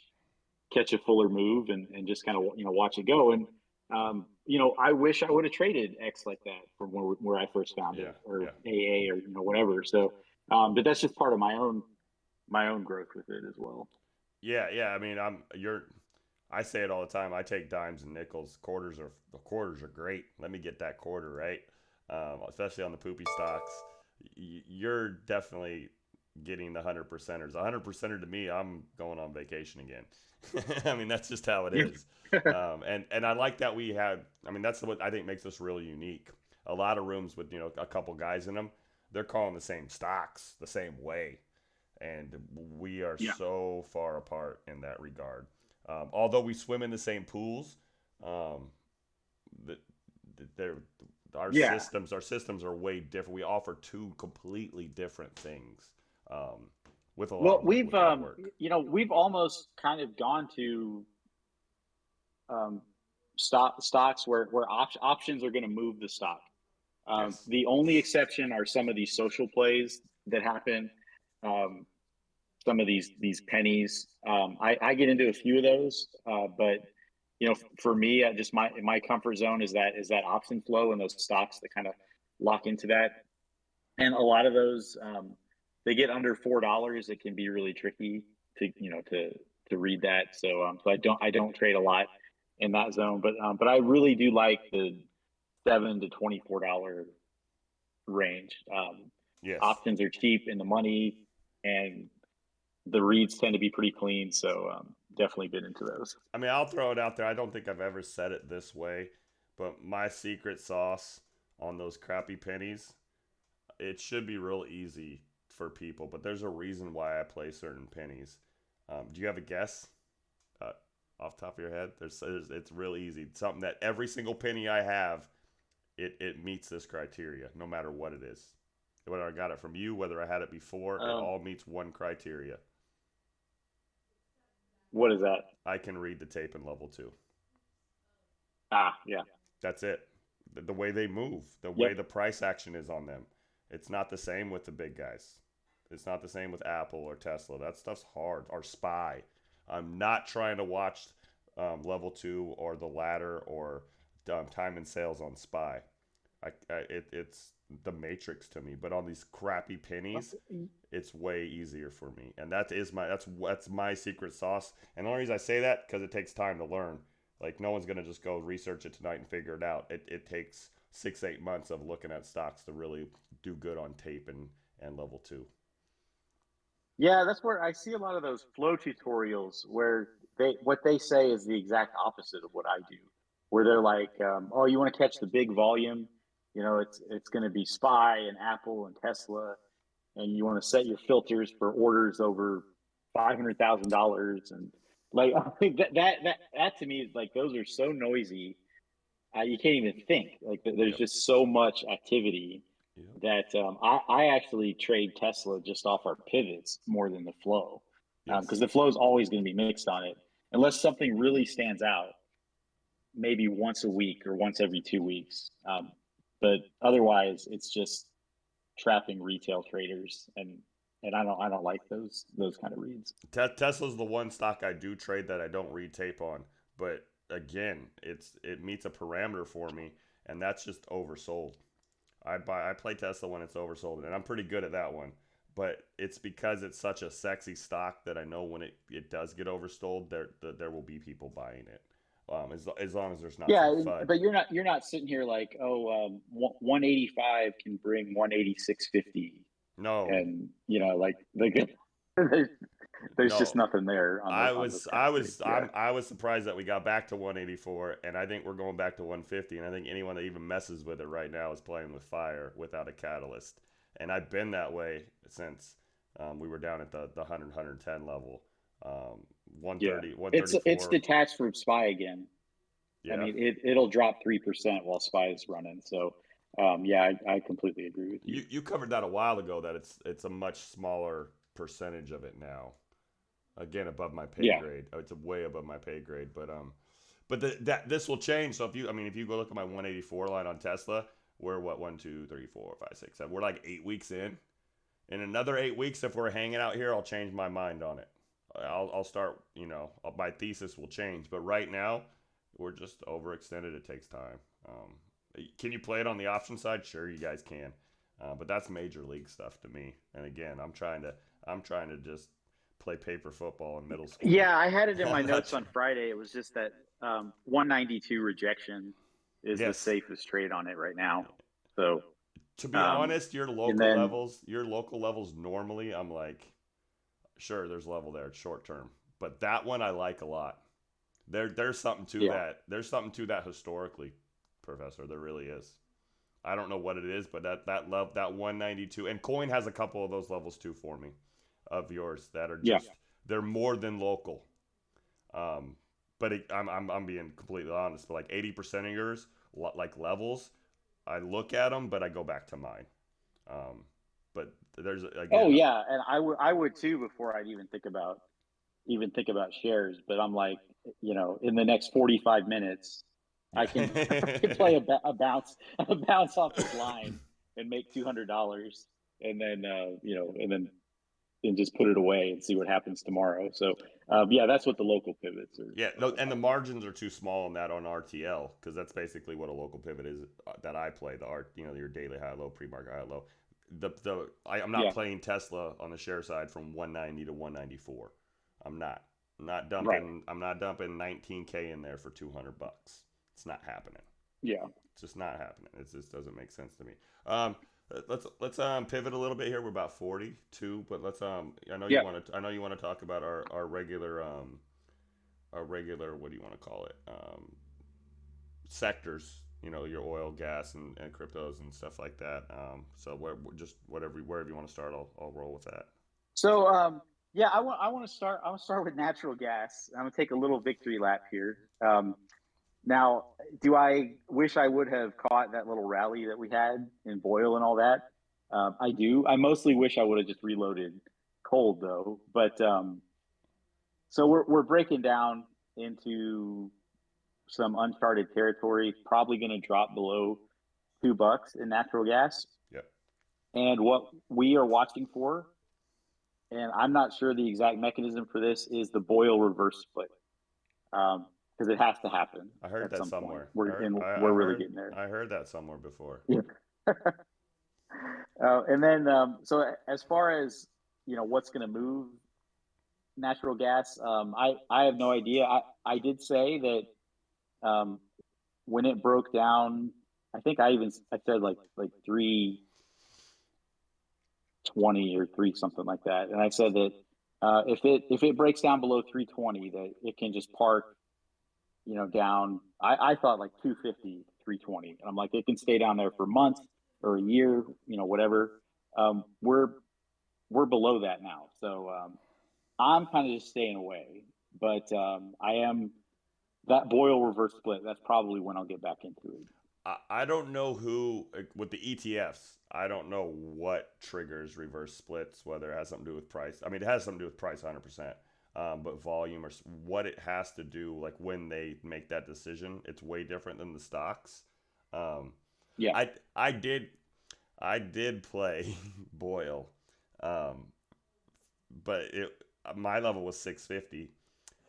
[SPEAKER 2] a fuller move and just kind of watch it go. And I wish I would have traded X like that from where I first found it,
[SPEAKER 1] yeah,
[SPEAKER 2] or
[SPEAKER 1] yeah,
[SPEAKER 2] AA, or whatever. So, but that's just part of my own growth with it as well.
[SPEAKER 1] yeah. I mean, I say it all the time. I take dimes and nickels. Quarters are great. Let me get that quarter right, especially on the poopy stocks. You're definitely getting the 100 percenters. 100 percenter to me, I'm going on vacation again. I mean, that's just how it is. And I like that we had. I mean, that's what I think makes us really unique. A lot of rooms with a couple guys in them, they're calling the same stocks the same way, and we are
[SPEAKER 2] Yeah.
[SPEAKER 1] so far apart in that regard. Although we swim in the same pools, um, the, they're,
[SPEAKER 2] Yeah.
[SPEAKER 1] our systems are way different. We offer two completely different things, um,
[SPEAKER 2] Well,
[SPEAKER 1] with a lot of work.
[SPEAKER 2] we've almost kind of gone to um, stocks where options are going to move the stock.
[SPEAKER 1] Yes.
[SPEAKER 2] The only exception are some of these social plays that happen. Um, some of these pennies. I get into a few of those, but for me, just my comfort zone is that option flow and those stocks that kind of lock into that. And a lot of those, they get under $4. It can be really tricky to read that. So so I don't trade a lot in that zone, but I really do like the $7 to $24 range.
[SPEAKER 1] Yes.
[SPEAKER 2] Options are cheap in the money, and the reads tend to be pretty clean. So definitely been into those.
[SPEAKER 1] I mean, I'll throw it out there. I don't think I've ever said it this way, but my secret sauce on those crappy pennies, it should be real easy for people, but there's a reason why I play certain pennies. Do you have a guess uh, off the top of your head? It's real easy. It's something that every single penny I have, it meets this criteria, no matter what it is. Whether I got it from you, whether I had it before, it
[SPEAKER 2] Um,
[SPEAKER 1] all meets one criteria.
[SPEAKER 2] what is that?
[SPEAKER 1] I can read the tape in level two.
[SPEAKER 2] Yeah.
[SPEAKER 1] That's it. The way they move, the way
[SPEAKER 2] Yep.
[SPEAKER 1] the price action is on them. It's not the same with the big guys. It's not the same with Apple or Tesla. That stuff's hard. Or Spy. I'm not trying to watch level two or the ladder or time and sales on Spy. It's the Matrix to me. But on these crappy pennies, it's way easier for me, and that's my secret sauce. And the only reason I say that because it takes time to learn. Like no one's gonna just go research it tonight and figure it out. It takes 6 8 months of looking at stocks to really do good on tape and level two.
[SPEAKER 2] Yeah, that's where I see a lot of those flow tutorials where what they say is the exact opposite of what I do. Where they're like, "Oh, you want to catch the big volume? It's going to be Spy and Apple and Tesla, and you want to set your filters for orders over $500,000." And like, I think that to me is like those are so noisy, you can't even think. Like, there's
[SPEAKER 1] Yep.
[SPEAKER 2] just so much activity
[SPEAKER 1] Yep.
[SPEAKER 2] that I actually trade Tesla just off our pivots more than the flow, because
[SPEAKER 1] Yes.
[SPEAKER 2] the flow is always going to be mixed on it unless something really stands out, maybe once a week or once every 2 weeks. But otherwise, it's just trapping retail traders, and I don't like those kind of reads.
[SPEAKER 1] Tesla's the one stock I do trade that I don't read tape on, but again, it meets a parameter for me, and that's just oversold. I play Tesla when it's oversold, and I'm pretty good at that one. But it's because it's such a sexy stock that I know when it does get oversold, there will be people buying it. As long as there's not some
[SPEAKER 2] Yeah,
[SPEAKER 1] FUD.
[SPEAKER 2] but you're not sitting here like, oh, 185 can bring 186.50.
[SPEAKER 1] No,
[SPEAKER 2] and like there's, there's just
[SPEAKER 1] no.
[SPEAKER 2] nothing there on those kind of rigs. Yeah,
[SPEAKER 1] I was surprised that we got back to 184, and I think we're going back to 150. And I think anyone that even messes with it right now is playing with fire without a catalyst. And I've been that way since we were down at the 100 level. Um,
[SPEAKER 2] yeah.
[SPEAKER 1] 130,
[SPEAKER 2] It's
[SPEAKER 1] 134.
[SPEAKER 2] detached from SPY again. I
[SPEAKER 1] Yeah,
[SPEAKER 2] mean, it'll drop 3% while SPY is running. So, yeah, I completely agree with you.
[SPEAKER 1] you covered that a while ago that it's a much smaller percentage of it now. Again, above my pay
[SPEAKER 2] Yeah,
[SPEAKER 1] grade. Oh, it's way above my pay grade, but that this will change. So if you go look at my 184 line on Tesla, we're what 1, 2, 3, 4, 5, 6, 7. We're like 8 weeks in. In another 8 weeks, if we're hanging out here, I'll change my mind on it. I'll start. My thesis will change. But right now, we're just overextended. It takes time. Can you play it on the option side? Sure, you guys can. But that's major league stuff to me. And again, I'm trying to just play paper football in middle school.
[SPEAKER 2] yeah. I had it in my
[SPEAKER 1] I'm not.
[SPEAKER 2] notes on Friday. It was just that 192 rejection is the
[SPEAKER 1] Yes.
[SPEAKER 2] safest trade on it right now. So,
[SPEAKER 1] To be
[SPEAKER 2] um,
[SPEAKER 1] honest,
[SPEAKER 2] and then
[SPEAKER 1] your local levels normally, I'm like, sure, there's level there. It's short term, but that one I like a lot. There's something to
[SPEAKER 2] yeah,
[SPEAKER 1] that. There's something to that historically, Professor. There really is. I don't know what it is, but that 192 and Coin has a couple of those levels too for me, of yours that are
[SPEAKER 2] yeah.
[SPEAKER 1] just they're more than local. Um, but I'm being completely honest. But like 80% of yours, like levels, I look at them, but I go back to mine. Um, but there's
[SPEAKER 2] Oh
[SPEAKER 1] again,
[SPEAKER 2] yeah, and I would too before I'd even think about shares. But I'm like, in the next 45 minutes, I
[SPEAKER 1] yeah.
[SPEAKER 2] can I can play a bounce off this line and make $200, and then and just put it away and see what happens tomorrow. So yeah, that's what the local pivots
[SPEAKER 1] Yeah,
[SPEAKER 2] are
[SPEAKER 1] no,
[SPEAKER 2] all
[SPEAKER 1] and the
[SPEAKER 2] about.
[SPEAKER 1] margins are too small on that on RTL because that's basically what a local pivot is that I play. The art, your daily high low, pre market high low. I'm not
[SPEAKER 2] Yeah,
[SPEAKER 1] playing Tesla on the share side from 190 to 194. I'm not.
[SPEAKER 2] right.
[SPEAKER 1] I'm not dumping 19K in there for $200. It's not happening.
[SPEAKER 2] Yeah,
[SPEAKER 1] It's just not happening. It just doesn't make sense to me. Let's pivot a little bit here. We're about 42, but let's
[SPEAKER 2] yeah,
[SPEAKER 1] I know you want to talk about our regular, what do you want to call it, sectors, your oil, gas, and cryptos and stuff like that. So just wherever you want to start, I'll roll with that.
[SPEAKER 2] so yeah, I want to start with natural gas. I'm gonna take a little victory lap here. Now, do I wish I would have caught that little rally that we had in Boyle and all that? I do. I mostly wish I would have just reloaded cold though. But so we're breaking down into some uncharted territory. Probably going to drop below $2 in natural gas.
[SPEAKER 1] Yep.
[SPEAKER 2] And what we are watching for, and I'm not sure the exact mechanism for this, is the Boyle reverse split. Because it has to happen
[SPEAKER 1] I heard
[SPEAKER 2] at
[SPEAKER 1] that
[SPEAKER 2] some point.
[SPEAKER 1] somewhere. I
[SPEAKER 2] We're really
[SPEAKER 1] heard
[SPEAKER 2] getting there.
[SPEAKER 1] I heard that somewhere before.
[SPEAKER 2] Yeah. And then so as far as what's going to move natural gas, I have no idea. I did say that when it broke down, I think I said like 320 or three something like that, and I said that if it breaks down below 320, that it can just park down. I thought like 250, 320, and I'm like it can stay down there for months or a year, whatever. We're below that now, so I'm kind of just staying away. But I am that Boyle reverse split. That's probably when I'll get back into it.
[SPEAKER 1] I don't know who with the ETFs. I don't know what triggers reverse splits. Whether it has something to do with price. I mean, it has something to do with price, 100%. But volume or what it has to do, like when they make that decision, it's way different than the stocks. Um,
[SPEAKER 2] Yeah.
[SPEAKER 1] I I did I did play Boyle, um, but my level was 650.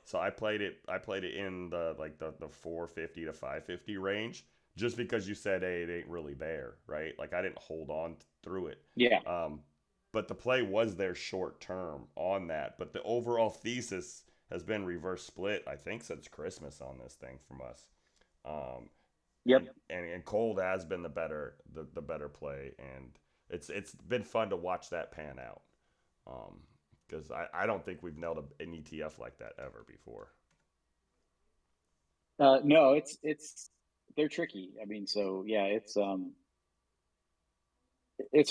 [SPEAKER 1] So I played it in the 450 to 550 range just because you said, hey, it ain't really there, right? Like I didn't hold on through it.
[SPEAKER 2] Yeah.
[SPEAKER 1] Um, but the play was there short term on that. But the overall thesis has been reverse split, I think, since Christmas on this thing from us. Um,
[SPEAKER 2] Yep.
[SPEAKER 1] and cold has been the better play, and it's been fun to watch that pan out. Because I don't think we've nailed an ETF like that ever before.
[SPEAKER 2] No, it's they're tricky. I mean, so yeah, it's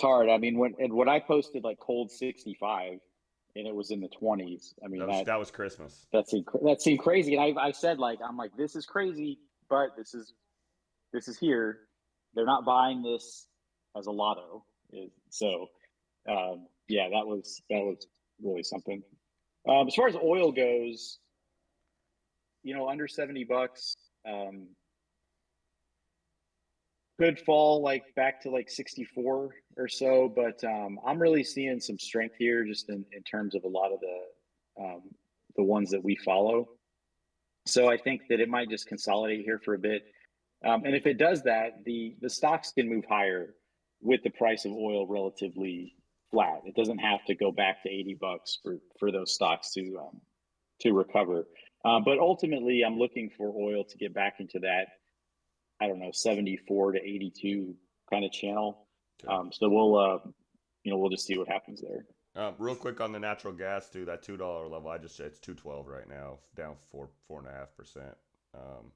[SPEAKER 2] hard. I mean, when I posted like cold 65 and it was in the 20s, I mean
[SPEAKER 1] That was Christmas.
[SPEAKER 2] that seemed crazy. And I said like I'm like this is crazy, but this is here. They're not buying this as a lotto. So yeah, that was really something. As far as oil goes, under $70, um, could fall like back to like 64 or so, but I'm really seeing some strength here just in terms of a lot of the ones that we follow. So I think that it might just consolidate here for a bit. And if it does that, the stocks can move higher with the price of oil relatively flat. It doesn't have to go back to $80 for those stocks to recover. But ultimately, I'm looking for oil to get back into that, I don't know, 74 to 82 kind of channel.
[SPEAKER 1] Okay.
[SPEAKER 2] So we'll just see what happens there.
[SPEAKER 1] Real quick on the natural gas too, that $2 level. It's 212 right now, down 4.5%. Um,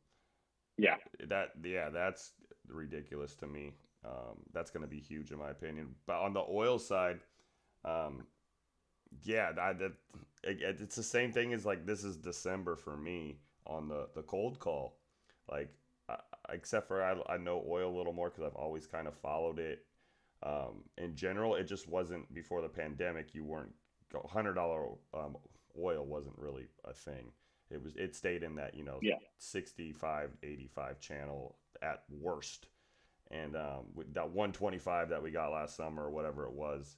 [SPEAKER 2] Yeah,
[SPEAKER 1] that's ridiculous to me. That's going to be huge in my opinion. But on the oil side, um, yeah, it's the same thing as like this is December for me on the cold call, like except for I know oil a little more because I've always kind of followed it. In general, it just wasn't before the pandemic. You weren't $100 oil wasn't really a thing. It stayed in that
[SPEAKER 2] yeah,
[SPEAKER 1] 65 85 channel at worst, and with that 125 that we got last summer or whatever it was,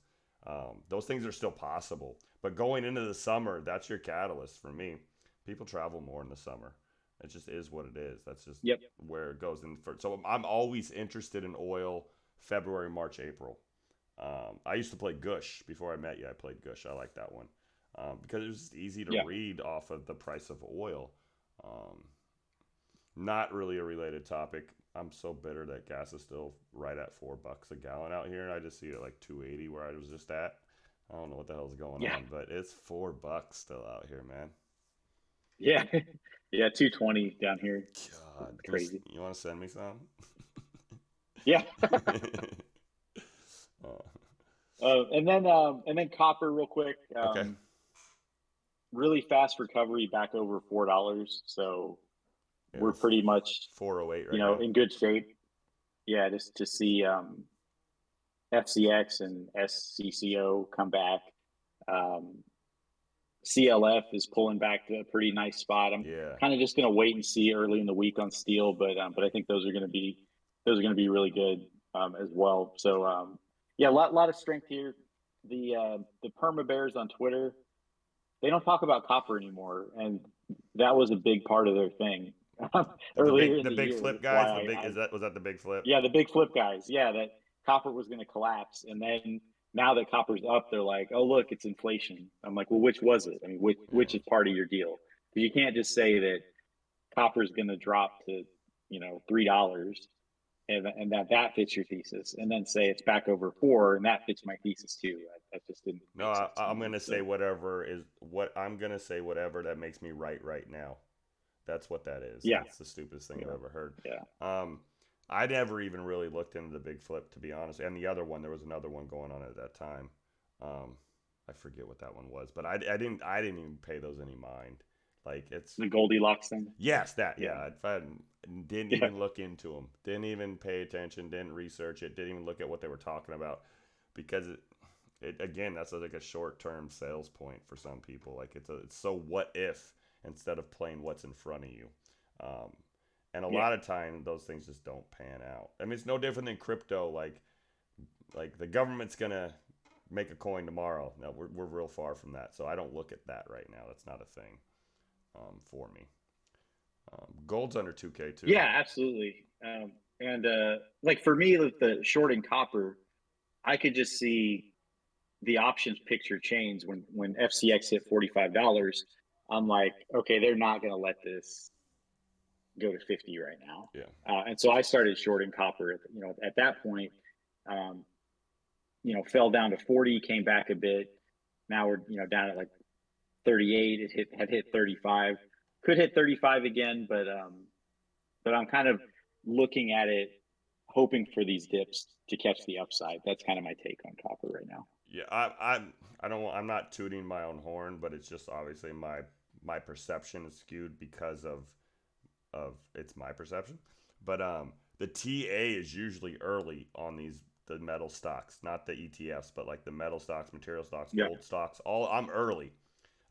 [SPEAKER 1] those things are still possible. But going into the summer, that's your catalyst for me. People travel more in the summer. It just is what it is. That's just
[SPEAKER 2] yep,
[SPEAKER 1] where it goes. So I'm always interested in oil February, March, April. I used to play Gush before I met you. I played Gush. I like that one because it was just easy to
[SPEAKER 2] yeah.
[SPEAKER 1] read off of the price of oil. Um, Not really a related topic. I'm so bitter that gas is still right at $4 a gallon out here, and I just see it like 280 where I was just at. I don't know what the hell's going
[SPEAKER 2] Yeah,
[SPEAKER 1] on, but it's $4 still out here, man.
[SPEAKER 2] yeah, yeah. 220 down here.
[SPEAKER 1] God,
[SPEAKER 2] It's crazy.
[SPEAKER 1] you want to send me some?
[SPEAKER 2] Yeah.
[SPEAKER 1] uh,
[SPEAKER 2] And then copper, real quick.
[SPEAKER 1] okay,
[SPEAKER 2] Really fast recovery back over $4. So
[SPEAKER 1] yeah,
[SPEAKER 2] we're pretty much,
[SPEAKER 1] 408 right now.
[SPEAKER 2] in good shape. Yeah, just to see FCX and SCCO come back. Um, CLF is pulling back to a pretty nice spot. I'm
[SPEAKER 1] Yeah,
[SPEAKER 2] kind of just going to wait and see early in the week on steel, but I think those are going to be really good as well. So yeah, lot of strength here. The perma bears on Twitter, they don't talk about copper anymore, and that was a big part of their thing earlier in
[SPEAKER 1] the
[SPEAKER 2] the
[SPEAKER 1] big
[SPEAKER 2] year.
[SPEAKER 1] flip
[SPEAKER 2] That's
[SPEAKER 1] guys.
[SPEAKER 2] why
[SPEAKER 1] The big
[SPEAKER 2] I
[SPEAKER 1] is that was that the big flip?
[SPEAKER 2] yeah, the big flip guys, yeah, that copper was going to collapse, and then now that copper's up, they're like, oh look, it's inflation. I'm like, well, which was it? I mean, which
[SPEAKER 1] Yeah,
[SPEAKER 2] is part of your deal? Because you can't just say that copper's going to drop to $3 and that fits your thesis, and then say it's back over four and that fits my thesis too. That just didn't
[SPEAKER 1] no,
[SPEAKER 2] make sense to
[SPEAKER 1] I'm
[SPEAKER 2] me.
[SPEAKER 1] gonna
[SPEAKER 2] So
[SPEAKER 1] say whatever is what I'm gonna say whatever that makes me right now. That's what that is.
[SPEAKER 2] yeah,
[SPEAKER 1] That's the stupidest thing I've
[SPEAKER 2] yeah,
[SPEAKER 1] ever heard.
[SPEAKER 2] yeah.
[SPEAKER 1] Um, I never even really looked into the big flip to be honest. And the other one, there was another one going on at that time. Um, I forget what that one was, but I didn't even pay those any mind. Like it's
[SPEAKER 2] The Goldilocks thing.
[SPEAKER 1] yes, that
[SPEAKER 2] Yeah,
[SPEAKER 1] yeah. I didn't
[SPEAKER 2] yeah,
[SPEAKER 1] even look into them. Didn't even pay attention. Didn't research it. Didn't even look at what they were talking about because it again that's like a short term sales point for some people. Like it's so what if instead of playing what's in front of you. Um, and a
[SPEAKER 2] yeah,
[SPEAKER 1] lot of time those things just don't pan out. I mean, it's no different than crypto. Like the government's gonna make a coin tomorrow. No, we're real far from that. So I don't look at that right now. That's not a thing for me. Gold's under 2K too.
[SPEAKER 2] yeah. Absolutely. And like for me, with the shorting copper, I could just see the options picture change when FCX hit $45. I'm like, okay, they're not going to let this go to 50 right now.
[SPEAKER 1] Yeah.
[SPEAKER 2] And so I started shorting copper. At that point, um, fell down to 40, came back a bit. Now we're, down at like 38. It had hit 35. Could hit 35 again, but I'm kind of looking at it, hoping for these dips to catch the upside. That's kind of my take on copper right now.
[SPEAKER 1] Yeah, I don't I'm not tooting my own horn, but it's just obviously my perception is skewed because of it's my perception. But the TA is usually early on the metal stocks, not the ETFs, but like the metal stocks, material stocks,
[SPEAKER 2] Yeah.
[SPEAKER 1] gold stocks. All I'm early.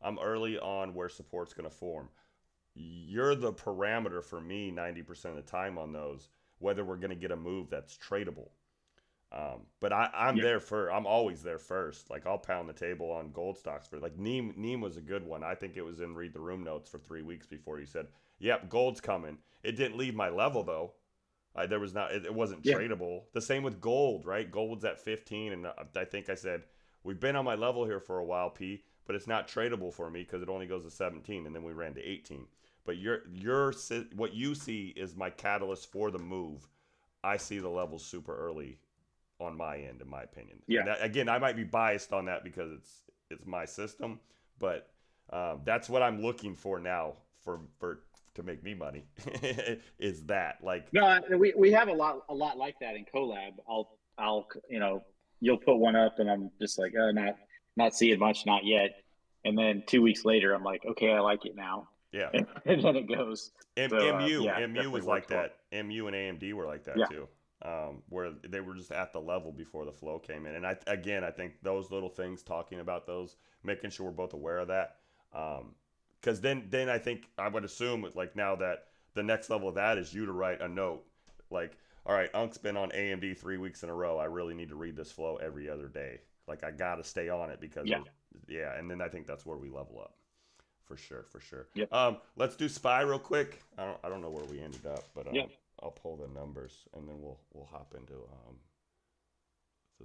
[SPEAKER 1] I'm early on where support's going to form. You're the parameter for me 90% of the time on those, whether we're going to get a move that's tradable. But I'm
[SPEAKER 2] Yeah.
[SPEAKER 1] there for I'm always there first. Like I'll pound the table on gold stocks for like Neem was a good one. I think it was in read the room notes for 3 weeks before he said, "Yep, gold's coming." It didn't leave my level though. There was not it wasn't
[SPEAKER 2] Yeah.
[SPEAKER 1] tradable. The same with gold, right? Gold's at 15, and I think I said we've been on my level here for a while, P, but it's not tradable for me because it only goes to 17, and then we ran to 18. But your what you see is my catalyst for the move. I see the levels super early on my end, in my opinion.
[SPEAKER 2] Yeah.
[SPEAKER 1] And that, again, I might be biased on that because it's my system, but that's what I'm looking for now for to make me money is that like
[SPEAKER 2] No, we have a lot like that in collab. I'll you'll put one up and I'm just like, not seeing much, not yet. And then 2 weeks later, I'm like, okay, I like it now,
[SPEAKER 1] yeah.
[SPEAKER 2] and then it goes. So yeah, it
[SPEAKER 1] MU
[SPEAKER 2] definitely
[SPEAKER 1] was
[SPEAKER 2] works
[SPEAKER 1] like
[SPEAKER 2] well.
[SPEAKER 1] that. MU and AMD were like that
[SPEAKER 2] Yeah.
[SPEAKER 1] too, where they were just at the level before the flow came in. And I think those little things, talking about those, making sure we're both aware of that, because then I think I would assume like now that the next level of that is you to write a note like, all right, Unk's been on AMD 3 weeks in a row. I really need to read this flow every other day. Like I got to stay on it because
[SPEAKER 2] Yeah.
[SPEAKER 1] yeah, and then I think that's where we level up. For sure, for sure.
[SPEAKER 2] Yep.
[SPEAKER 1] Let's do SPY real quick. I don't know where we ended up, but
[SPEAKER 2] Yep.
[SPEAKER 1] I'll pull the numbers and then we'll hop into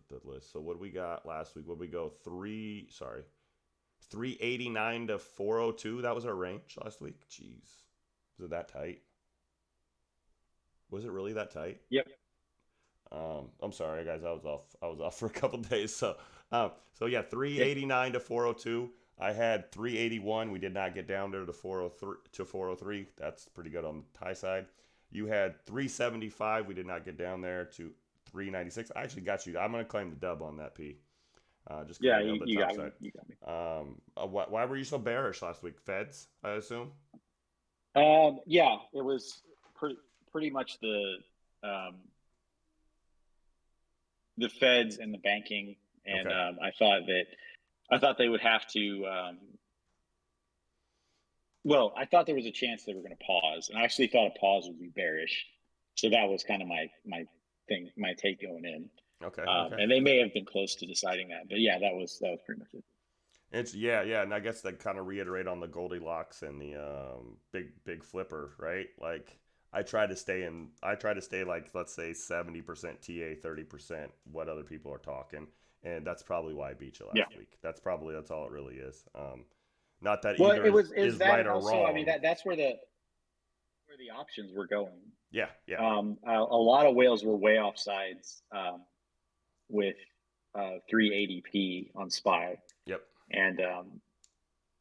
[SPEAKER 1] the list. So what we got last week? What we go 389 to 402. That was our range last week. Jeez, was it that tight? Was it really that tight?
[SPEAKER 2] Yep.
[SPEAKER 1] I'm sorry, guys. I was off for a couple days. So yeah,
[SPEAKER 2] Yep.
[SPEAKER 1] 389 to 402. I had 381. We did not get down there to 403 to 403. That's pretty good on the high side. You had 375. We did not get down there to 396. I actually got you. I'm gonna claim the dub on that P. Just because
[SPEAKER 2] Yeah.
[SPEAKER 1] I
[SPEAKER 2] You,
[SPEAKER 1] nailed the
[SPEAKER 2] you
[SPEAKER 1] top
[SPEAKER 2] got me.
[SPEAKER 1] side.
[SPEAKER 2] You got me.
[SPEAKER 1] Why were you so bearish last week? Feds, I assume.
[SPEAKER 2] Yeah, it was pretty much um, the feds and the banking, and
[SPEAKER 1] Okay.
[SPEAKER 2] I thought they would have to. Well, I thought there was a chance they were going to pause, and I actually thought a pause would be bearish. So that was kind of my take going in.
[SPEAKER 1] Okay. Okay.
[SPEAKER 2] And they may have been close to deciding that, but yeah, that was pretty much it.
[SPEAKER 1] It's yeah, and I guess that kind of reiterate on the Goldilocks and the big flipper, right? Like I try to stay like let's say 70% TA, 30% what other people are talking, and that's probably why I beat you
[SPEAKER 2] Yeah.
[SPEAKER 1] last week. That's all it really is. Not that
[SPEAKER 2] Well,
[SPEAKER 1] either
[SPEAKER 2] it was
[SPEAKER 1] is
[SPEAKER 2] that,
[SPEAKER 1] right
[SPEAKER 2] and
[SPEAKER 1] or
[SPEAKER 2] also, I mean,
[SPEAKER 1] wrong.
[SPEAKER 2] that's where the options were going.
[SPEAKER 1] Yeah, yeah,
[SPEAKER 2] A lot of whales were way off sides with 380p on SPY,
[SPEAKER 1] yep.
[SPEAKER 2] and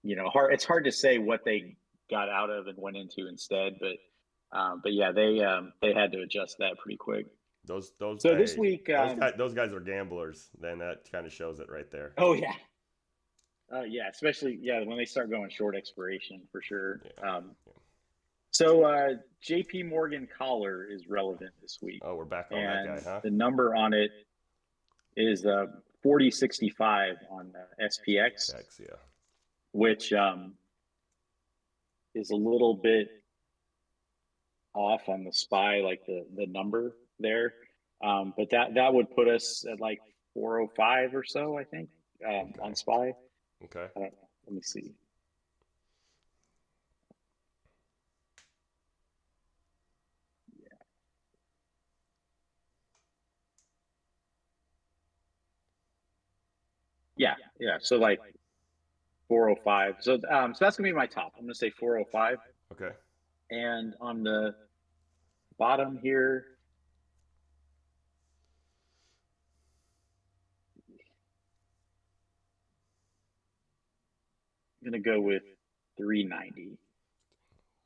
[SPEAKER 2] it's hard to say what they got out of and went into instead, but yeah, they had to adjust that pretty quick.
[SPEAKER 1] Those
[SPEAKER 2] So this
[SPEAKER 1] hey,
[SPEAKER 2] week,
[SPEAKER 1] those guys are gamblers. Then that kind of shows it right there.
[SPEAKER 2] oh yeah, yeah, especially yeah when they start going short expiration for sure.
[SPEAKER 1] Yeah. Yeah.
[SPEAKER 2] So J.P. Morgan collar is relevant this week,
[SPEAKER 1] Oh, we're back on that guy,
[SPEAKER 2] and
[SPEAKER 1] huh?
[SPEAKER 2] the number on it is 4065 on SPX,
[SPEAKER 1] X, yeah.
[SPEAKER 2] which is a little bit off on the SPY, like the number there. But that would put us at like 405 or so, I think,
[SPEAKER 1] Okay.
[SPEAKER 2] on SPY.
[SPEAKER 1] Okay.
[SPEAKER 2] I don't know. Let me see. Yeah, yeah. So like 405. So that's gonna be my top. I'm gonna say 405.
[SPEAKER 1] Okay.
[SPEAKER 2] And on the bottom here, gonna go with 390.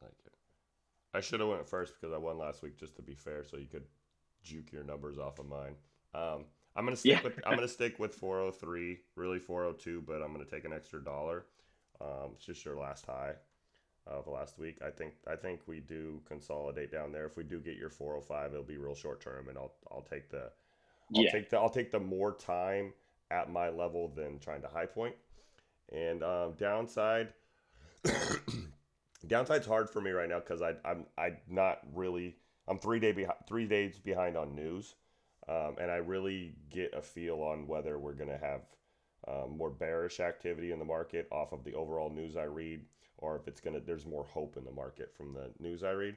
[SPEAKER 1] Like it. I should have went first because I won last week, just to be fair, so you could juke your numbers off of mine. Um,
[SPEAKER 2] Yeah,
[SPEAKER 1] I'm gonna stick with 403, really 402, but I'm gonna take an extra dollar. It's just your last high of last week. I think we do consolidate down there. If we do get your 405, it'll be real short term, and
[SPEAKER 2] yeah,
[SPEAKER 1] I'll take the more time at my level than trying to high point. And downside, downside's hard for me right now because I'm not really I'm 3 days behind on news, and I really get a feel on whether we're gonna have more bearish activity in the market off of the overall news I read, or if it's gonna there's more hope in the market from the news I read.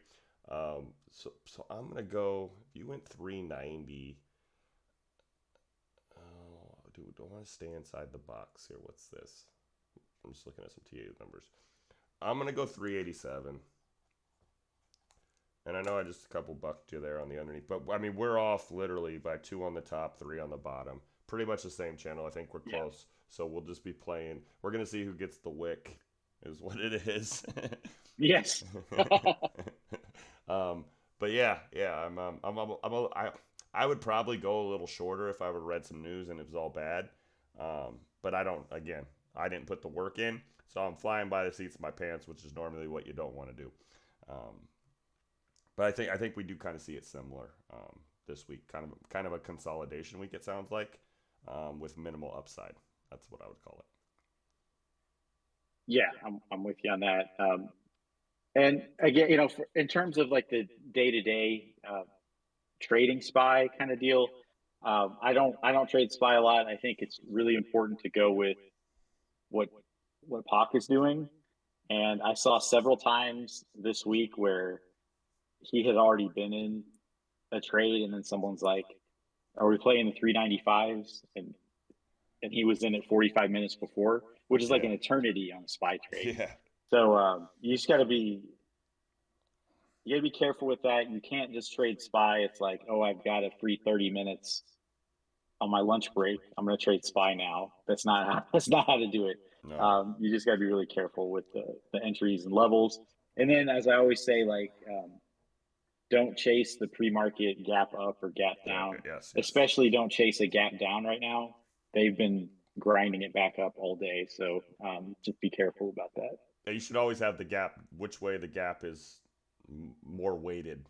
[SPEAKER 1] So I'm gonna go. If you went 390, oh, dude, don't want to stay inside the box here. What's this? I'm just looking at some TA numbers. I'm gonna go 387. And I know I just a couple bucked you there on the underneath, but I mean we're off literally by two on the top, three on the bottom. Pretty much the same channel. I think we're
[SPEAKER 2] yeah.
[SPEAKER 1] close, so we'll just be playing. We're gonna see who gets the wick, is what it is.
[SPEAKER 2] Yes.
[SPEAKER 1] um, but yeah, I would probably go a little shorter if I would read some news and it was all bad. But I don't. Again, I didn't put the work in, so I'm flying by the seats of my pants, which is normally what you don't want to do. Um, but I think we do kind of see it similar this week, kind of a consolidation week. It sounds like with minimal upside. That's what I would call
[SPEAKER 2] Yeah, I'm with you on that. And again, in terms of like the day to day trading SPY kind of deal, I don't trade SPY a lot. I think it's really important to go with what what Pac is doing. And I saw several times this week where he had already been in a trade, and then someone's like, "Are we playing the 395s?" And he was in it 45 minutes before, which is
[SPEAKER 1] it.
[SPEAKER 2] like
[SPEAKER 1] Yeah,
[SPEAKER 2] an eternity on a SPY trade.
[SPEAKER 1] yeah,
[SPEAKER 2] So you just got to be you got to be careful with that. You can't just trade SPY. It's like, oh, I've got a free 30 minutes on my lunch break. I'm going to trade SPY now. That's not how to do it.
[SPEAKER 1] no,
[SPEAKER 2] You just got to be really careful with the entries and levels. And then, as I always say, like don't chase the pre-market gap up or gap
[SPEAKER 1] yeah,
[SPEAKER 2] down.
[SPEAKER 1] yes, yes.
[SPEAKER 2] Especially don't chase a gap down right now. They've been grinding it back up all day, so just be careful about that.
[SPEAKER 1] Yeah, you should always have the gap, which way the gap is more weighted,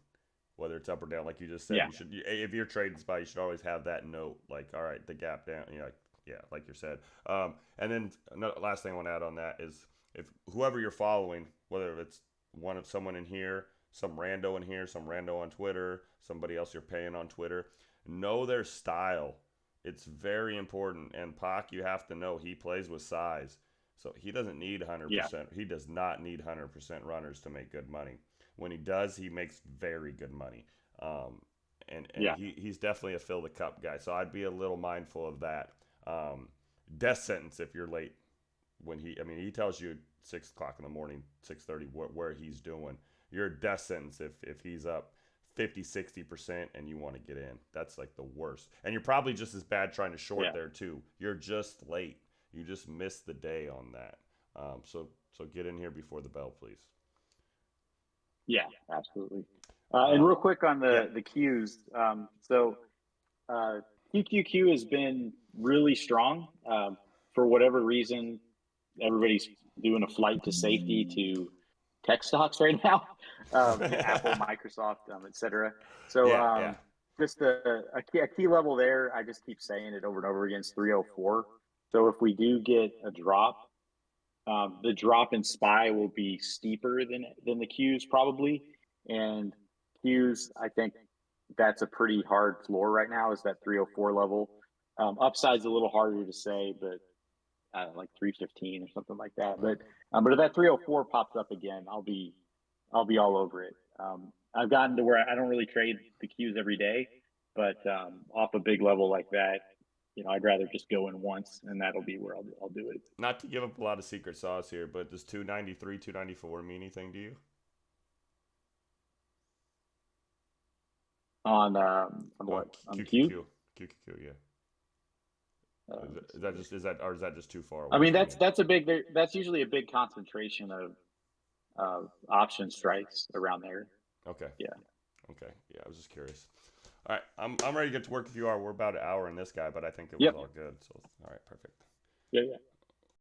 [SPEAKER 1] whether it's up or down. Like you just said,
[SPEAKER 2] Yeah,
[SPEAKER 1] you should if you're trading spy, you should always have that note. Like, all right, the gap down. You know, like, yeah, like you said. And then another, last thing I want to add on that is if whoever you're following, whether it's one of someone in here, some rando in here, some rando on Twitter, somebody else you're paying on Twitter, know their style. It's very important. And Pac, you have to know he plays with size. So he doesn't need
[SPEAKER 2] yeah,
[SPEAKER 1] 100%. He does not need 100% runners to make good money. When he does, he makes very good money. Um, and
[SPEAKER 2] yeah,
[SPEAKER 1] he's definitely a fill the cup guy. So I'd be a little mindful of that. Death sentence if you're late when I mean, he tells you 6 o'clock in the morning, 6:30, where he's doing. You're a death sentence if he's up 50, 60% and you want to get in. That's like the worst. And you're probably just as bad trying to short
[SPEAKER 2] yeah,
[SPEAKER 1] there too. You're just late. You just missed the day on that. So get in here before the bell, please.
[SPEAKER 2] yeah, absolutely. And
[SPEAKER 1] Um,
[SPEAKER 2] real quick on
[SPEAKER 1] yeah,
[SPEAKER 2] the Qs. Uh, QQQ has been really strong. For whatever reason, everybody's doing a flight to safety to tech stocks right now. Apple, Microsoft, etc. So
[SPEAKER 1] yeah, yeah.
[SPEAKER 2] just a key level there. I just keep saying it over and over again. Is 304. So if we do get a drop, the drop in SPY will be steeper than the Qs probably, and Qs I think that's a pretty hard floor right now. Is that 304 level? Upside's a little harder to say, but like 315 or something like that. But if that 304 pops up again, I'll be all over it. I've gotten to where I don't really trade the Qs every day, but off a big level like that, I'd rather just go in once, and that'll be where I'll do it.
[SPEAKER 1] Not to give up a lot of secret sauce here, but does 293, 294 mean anything to you?
[SPEAKER 2] On
[SPEAKER 1] On
[SPEAKER 2] what, on Q?
[SPEAKER 1] QQQ. QQQ, yeah. Is that just or is that just too far
[SPEAKER 2] I
[SPEAKER 1] away
[SPEAKER 2] mean,
[SPEAKER 1] from you?
[SPEAKER 2] that's usually a big concentration of option strikes around there.
[SPEAKER 1] Okay.
[SPEAKER 2] Yeah.
[SPEAKER 1] Okay. Yeah, I was just curious. All right, I'm ready to get to work if you are. We're about an hour in this guy, but I think it was
[SPEAKER 2] Yep.
[SPEAKER 1] all good. So all right, perfect.
[SPEAKER 2] Yeah. Yeah.